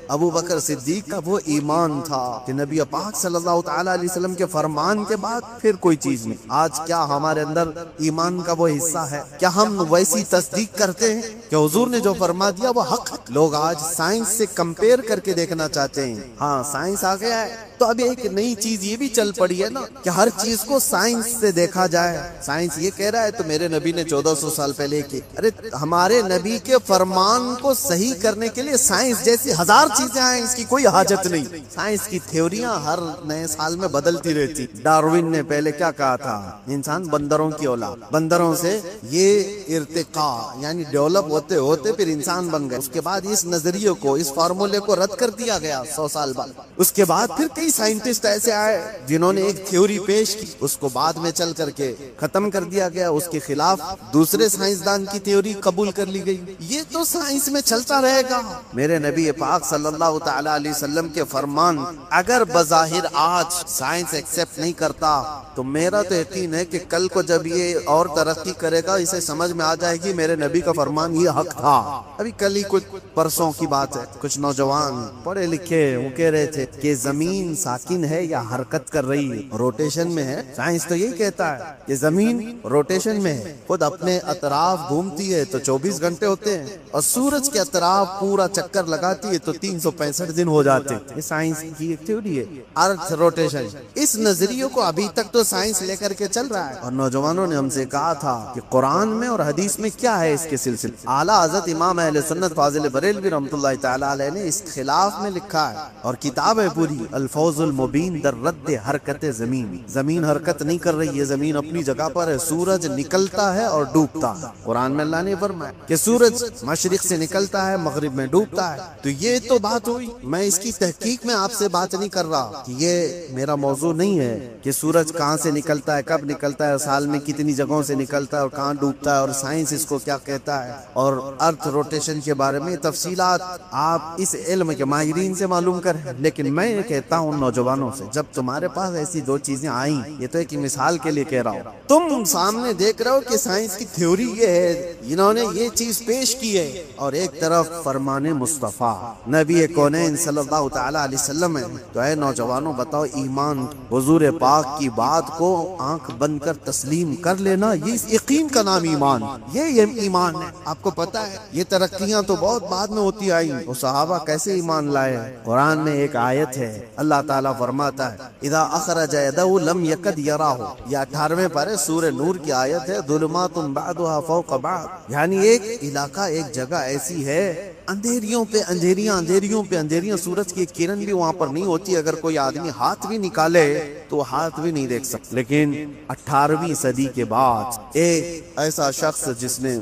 S2: ابو بکر صدیق کا وہ ایمان تھا کہ نبی پاک صلی اللہ تعالی علیہ وسلم کے فرمان کے بعد پھر کوئی چیز نہیں۔ آج کیا ہمارے اندر ایمان کا وہ حصہ ہے؟ کیا ہم ویسی تصدیق کرتے ہیں کہ حضور نے جو فرما دیا وہ حق؟ لوگ آج سائنس سے کمپیئر کر کے دیکھنا چاہتے ہیں۔ ہاں سائنس آ گیا ہے تو اب ایک نئی چیز یہ بھی چل پڑی ہے نا کہ ہر چیز کو سائنس سے دیکھا جائے۔ سائنس یہ کہہ رہا ہے تو میرے نبی نے 1400 سال پہلے کی، ارے ہمارے نبی کے فرمان کو صحیح کرنے کے لیے سائنس جیسی 1000 چیزیں آئیں، اس کی کوئی حاجت نہیں۔ سائنس کی تھیوریاں ہر نئے سال میں بدلتی رہتی۔ ڈاروین نے پہلے کیا کہا تھا؟ انسان بندروں کی اولاد، بندروں سے یہ ارتقاء یعنی ڈیولپ ہوتے ہوتے پھر انسان بن گئے۔ اس کے بعد اس نظریے کو، اس فارمولے کو رد کر دیا گیا 100 سال بعد۔ اس کے بعد پھر کئی سائنٹسٹ ایسے آئے جنہوں نے ایک تھیوری پیش کی، اس کو بعد میں چل کر کے ختم کر دیا گیا، اس کے خلاف دوسرے سائنسدان کی تھیوری قبول کر لی گئی۔ یہ تو سائنس میں چلتا رہے گا۔ میرے نبی پاک صلی اللہ تعالی علیہ وسلم کے فرمان اگر بظاہر آج سائنس ایکسپٹ نہیں کرتا تو میرا تو یقین ہے کہ کل کو جب یہ اور ترقی کرے گا اسے سمجھ میں آ جائے گی میرے نبی کا فرمان یہ حق تھا۔ ابھی کل ہی کچھ پرسوں کی بات ہے، کچھ نوجوان پڑھے لکھے وہ کہہ رہے تھے کہ زمین ساکن ہے یا حرکت کر رہی ہے، روٹیشن میں ہے۔ سائنس تو یہی کہتا ہے کہ زمین روٹیشن میں ہے، خود اپنے اطراف گھومتی ہے تو 24 گھنٹے ہوتے ہیں، اور سورج کے اطراف پورا چکر لگاتی ہے تو 365 دن ہو جاتے ہیں۔ یہ سائنس کی ایک تھیوری ہے، ارتھ روٹیشن۔ اس نظریے کو ابھی تک تو سائنس لے کر کے چل رہا ہے، اور نوجوانوں نے ہم سے کہا تھا کہ قرآن میں اور حدیث میں کیا ہے اس کے سلسلے۔ اعلیٰ حضرت امام اہل سنت فاضل بریلوی رحمۃ اللہ تعالی علیہ نے اس خلاف میں لکھا ہے، اور کتاب ہے پوری الفوز المبین در رد حرکت زمین۔ زمین حرکت نہیں کر رہی ہے، زمین اپنی جگہ پر ہے، سورج نکلتا ہے اور ڈوبتا ہے۔ قرآن میں اللہ نے فرمایا کہ سورج مشرق سے نکلتا ہے مغرب میں ڈوبتا ہے۔ تو یہ تو بات ہوئی، میں اس کی تحقیق میں آپ سے بات نہیں کر رہا کہ یہ میرا موضوع نہیں ہے کہ سورج کہاں سے نکلتا ہے، کب نکلتا ہے، سال میں کتنی جگہوں سے نکلتا ہے اور کہاں ڈوبتا ہے، اور سائنس اس کو کیا کہتا ہے، اور ارتھ روٹیشن کے بارے میں تفصیلات آپ اس علم کے ماہرین سے معلوم کریں۔ لیکن میں یہ کہتا ہوں نوجوانوں سے، جب تمہارے پاس ایسی دو چیزیں آئیں، یہ تو ایک مثال کے لیے کہہ رہا ہوں، تم سامنے دیکھ رہے ہو کہ سائنس کی تھیوری یہ ہے، انہوں نے یہ چیز پیش کی ہے، اور ایک طرف فرمان مصطفیٰ نبی کونین صلی اللہ تعالی علیہ وسلم ہے، تو اے نوجوانوں بتاؤ ایمان حضور پاک کی بات کو آنکھ بند کر تسلیم کر لینا، یہ یقین کا نام ایمان، یہ ایمان ہے۔ آپ کو پتا ہے یہ ترقیاں تو بہت بعد میں ہوتی آئی، وہ صحابہ کیسے ایمان لائے۔ قرآن میں ایک آیت ہے، اللہ تعالیٰ فرماتا ہے اذا اخرج یدہ لم یکد یراہ، یہ 18ویں پارے سورہ نور کی آیت ہے، ظلمات بعضها فوق بعض، یعنی ایک علاقہ ایک جگہ ایسی ہے اندھیریوں پہ اندھیریاں، اندھیریوں پہ اندھیریاں، سورج کی ایک کرن بھی وہاں پر نہیں ہوتی، اگر کوئی آدمی ہاتھ بھی نکالے تو ہاتھ بھی نہیں دیکھ سکتا۔ لیکن 18ویں صدی کے بعد ایک ایسا شخص جس نے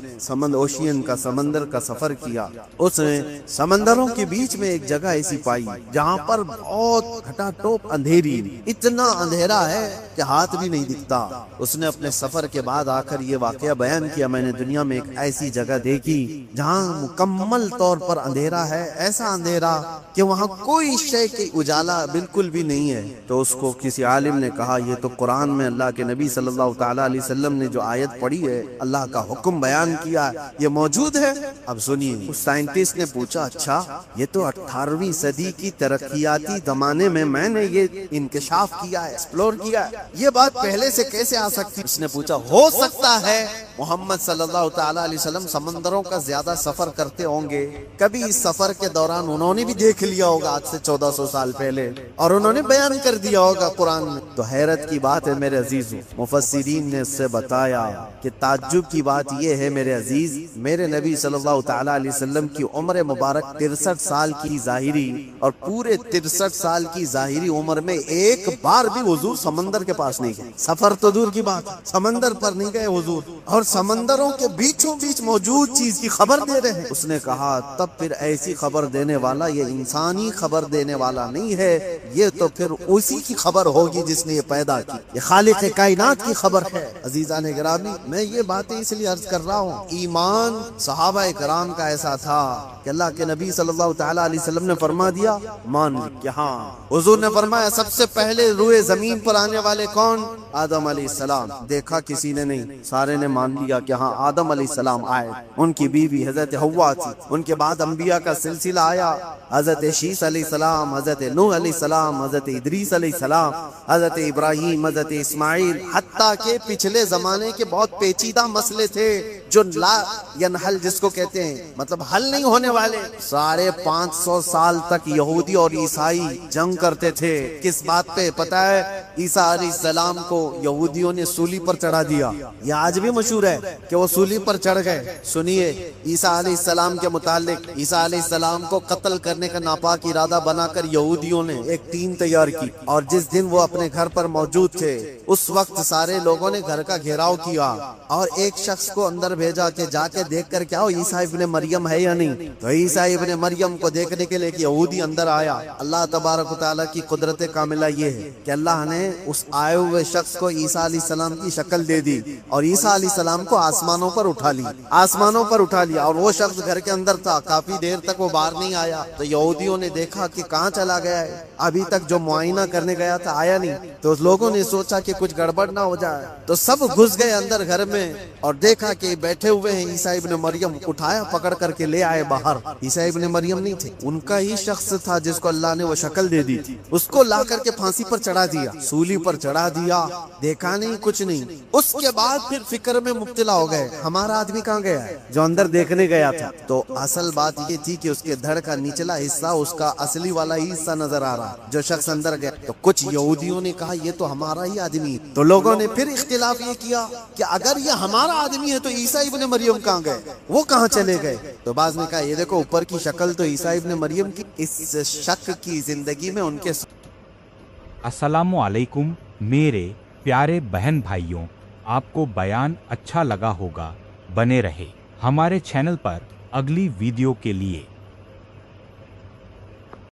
S2: اوشین کا سمندر کا سفر کیا، اس نے سمندروں کے بیچ میں ایک جگہ ایسی پائی جہاں پر بہت گھٹا ٹوپ اندھیری، اتنا اندھیرا ہے کہ ہاتھ بھی نہیں دکھتا۔ اس نے اپنے سفر کے بعد آ کر یہ واقعہ بیان کیا، میں نے دنیا میں ایک ایسی جگہ دیکھی جہاں مکمل طور پر اندھیرا ہے، ایسا اندھیرا کہ وہاں کوئی شے کی اجالا بالکل بھی نہیں ہے۔ تو اس کو کسی عالم نے کہا یہ تو قرآن میں اللہ کے نبی صلی اللہ تعالیٰ علیہ وسلم نے جو آیت پڑھی ہے، اللہ کا حکم بیان کیا، یہ موجود ہے۔ اب سنیے، اس سائنٹسٹ نے پوچھا اچھا یہ تو 18ویں صدی کی ترقیاتی زمانے میں نے یہ انکشاف کیا ہے، ایکسپلور کیا ہے، یہ بات پہلے سے کیسے آ سکتی؟ اس نے پوچھا ہو سکتا ہے محمد صلی اللہ تعالیٰ علیہ وسلم سمندروں کا زیادہ سفر کرتے ہوں گے، کبھی اس سفر کے دوران انہوں نے بھی دیکھ لیا ہوگا آج سے 1400 سال پہلے، اور انہوں نے بیان کر دیا ہوگا قرآن میں۔ تو حیرت کی بات ہے میرے عزیزو، مفسرین نے اس سے بتایا کہ تعجب کی بات یہ ہے میرے عزیز، میرے نبی صلی اللہ تعالیٰ علیہ وسلم کی عمر مبارک 63 سال کی ظاہری، اور پورے 63 سال کی ظاہری عمر میں ایک بار بھی حضور سمندر کے پاس نہیں گئے، سفر تو دور کی بات، سمندر پر نہیں گئے حضور، اور سمندروں کے بیچوں بیچ موجود چیز کی خبر دے رہے ہیں۔ اس نے کہا تب پھر ایسی خبر دینے والا یہ انسانی خبر دینے والا نہیں ہے، یہ تو پھر اسی کی خبر ہوگی جس نے یہ پیدا کی، یہ خالق کائنات کی خبر ہے۔ عزیزان گرامی، میں یہ باتیں اس لیے عرض کر رہا ہوں، ایمان صحابہ کرام کا ایسا تھا کہ اللہ کے نبی صلی اللہ تعالیٰ علیہ وسلم نے فرما دیا مان لی کہ ہاں، حضور نے فرمایا سب سے پہلے روئے زمین پر آنے والے کون؟ آدم علیہ السلام۔ دیکھا کسی نے نہیں، سارے نے مان لیا کہ ہاں آدم علیہ السلام آئے، ان کی بیوی حضرت حوا تھی، ان کے بعد انبیاء کا سلسلہ آیا، حضرت شیس علیہ السلام، حضرت نوح علیہ السلام، حضرت ادریس علیہ السلام، حضرت ابراہیم، حضرت اسماعیل، حتیٰ کہ پچھلے زمانے کے بہت پیچیدہ مسئلے تھے جو لا ینحل جس کو کہتے ہیں، مطلب حل نہیں ہونے والے، 550 سال تک یہودی اور عیسائی جنگ کرتے تھے۔ کس بات پہ پتہ ہے؟ عیسیٰ علیہ السلام کو یہودیوں نے سولی پر چڑھا دیا، یہ آج بھی مشہور ہے کہ وہ سولی پر چڑھ گئے۔ سنیے، عیسیٰ علیہ السلام کے متعلق، عیسیٰ علیہ السلام کو قتل کرنے کا ناپاک ارادہ بنا کر یہودیوں نے ایک ٹیم تیار کی، اور جس دن وہ اپنے گھر پر موجود تھے اس وقت سارے لوگوں نے گھر کا گھیراؤ کیا اور ایک شخص کو اندر بھیجا کہ جا کے دیکھ کر کیا ہو عیسیٰ ابن مریم ہے یا نہیں۔ تو عیسیٰ ابن مریم کو دیکھنے کے لیے ایک یہودی اندر آیا۔ اللہ تبارک و تعالیٰ کی قدرت کاملہ یہ ہے کہ اللہ نے اس آئے ہوئے شخص کو عیسیٰ علیہ السلام کی شکل دے دی اور عیسیٰ علیہ السلام کو آسمانوں پر اٹھا لی، آسمانوں پر اٹھا لیا، اور وہ شخص گھر کے اندر تھا، کافی دیر تک وہ باہر نہیں آیا۔ تو یہودیوں نے دیکھا کہ کہاں چلا گیا ہے، ابھی تک جو معائنہ کرنے گیا تھا آیا نہیں۔ تو لوگوں نے سوچا کہ کچھ گڑبڑ نہ ہو جائے، تو سب گھس گئے اندر گھر میں اور دیکھا کہ بیٹھے ہوئے ہیں عیسیٰ ابن مریم، اٹھایا پکڑ کر کے لے آئے باہر۔ عیسیٰ ابن مریم نہیں تھے، ان کا ہی شخص تھا جس کو اللہ نے وہ شکل دے دی تھی، اس کو لا کر کے پھانسی پر چڑھا دیا، سولی پر چڑھا دیا، دیکھا نہیں کچھ نہیں۔ اس کے بعد پھر فکر میں مبتلا ہو گئے ہمارا آدمی کہاں گیا ہے جو اندر دیکھنے گیا تھا۔ تو اصل بات یہ تھی کہ اس کے دھڑ کا نچلا حصہ اس کا اصلی والا ہی حصہ نظر آ رہا جو شخص اندر گیا۔ تو کچھ یہودیوں نے کہا یہ تو ہمارا ہی آدمی ہے۔ تو لوگوں نے پھر اختلاف یہ کیا کہ اگر یہ ہمارا آدمی ہے تو عیسیٰ ابن مریم کہاں گئے، وہ کہاں چلے گئے؟ تو بعض نے کہا یہ دیکھو اوپر کی شکل تو عیسیٰ ابن مریم کی، اس شک کی زندگی میں ان کے
S3: السلام علیکم میرے پیارے بہن بھائیوں، آپ کو بیان اچھا لگا ہوگا، بنے رہے ہمارے چینل پر اگلی ویڈیو کے لیے۔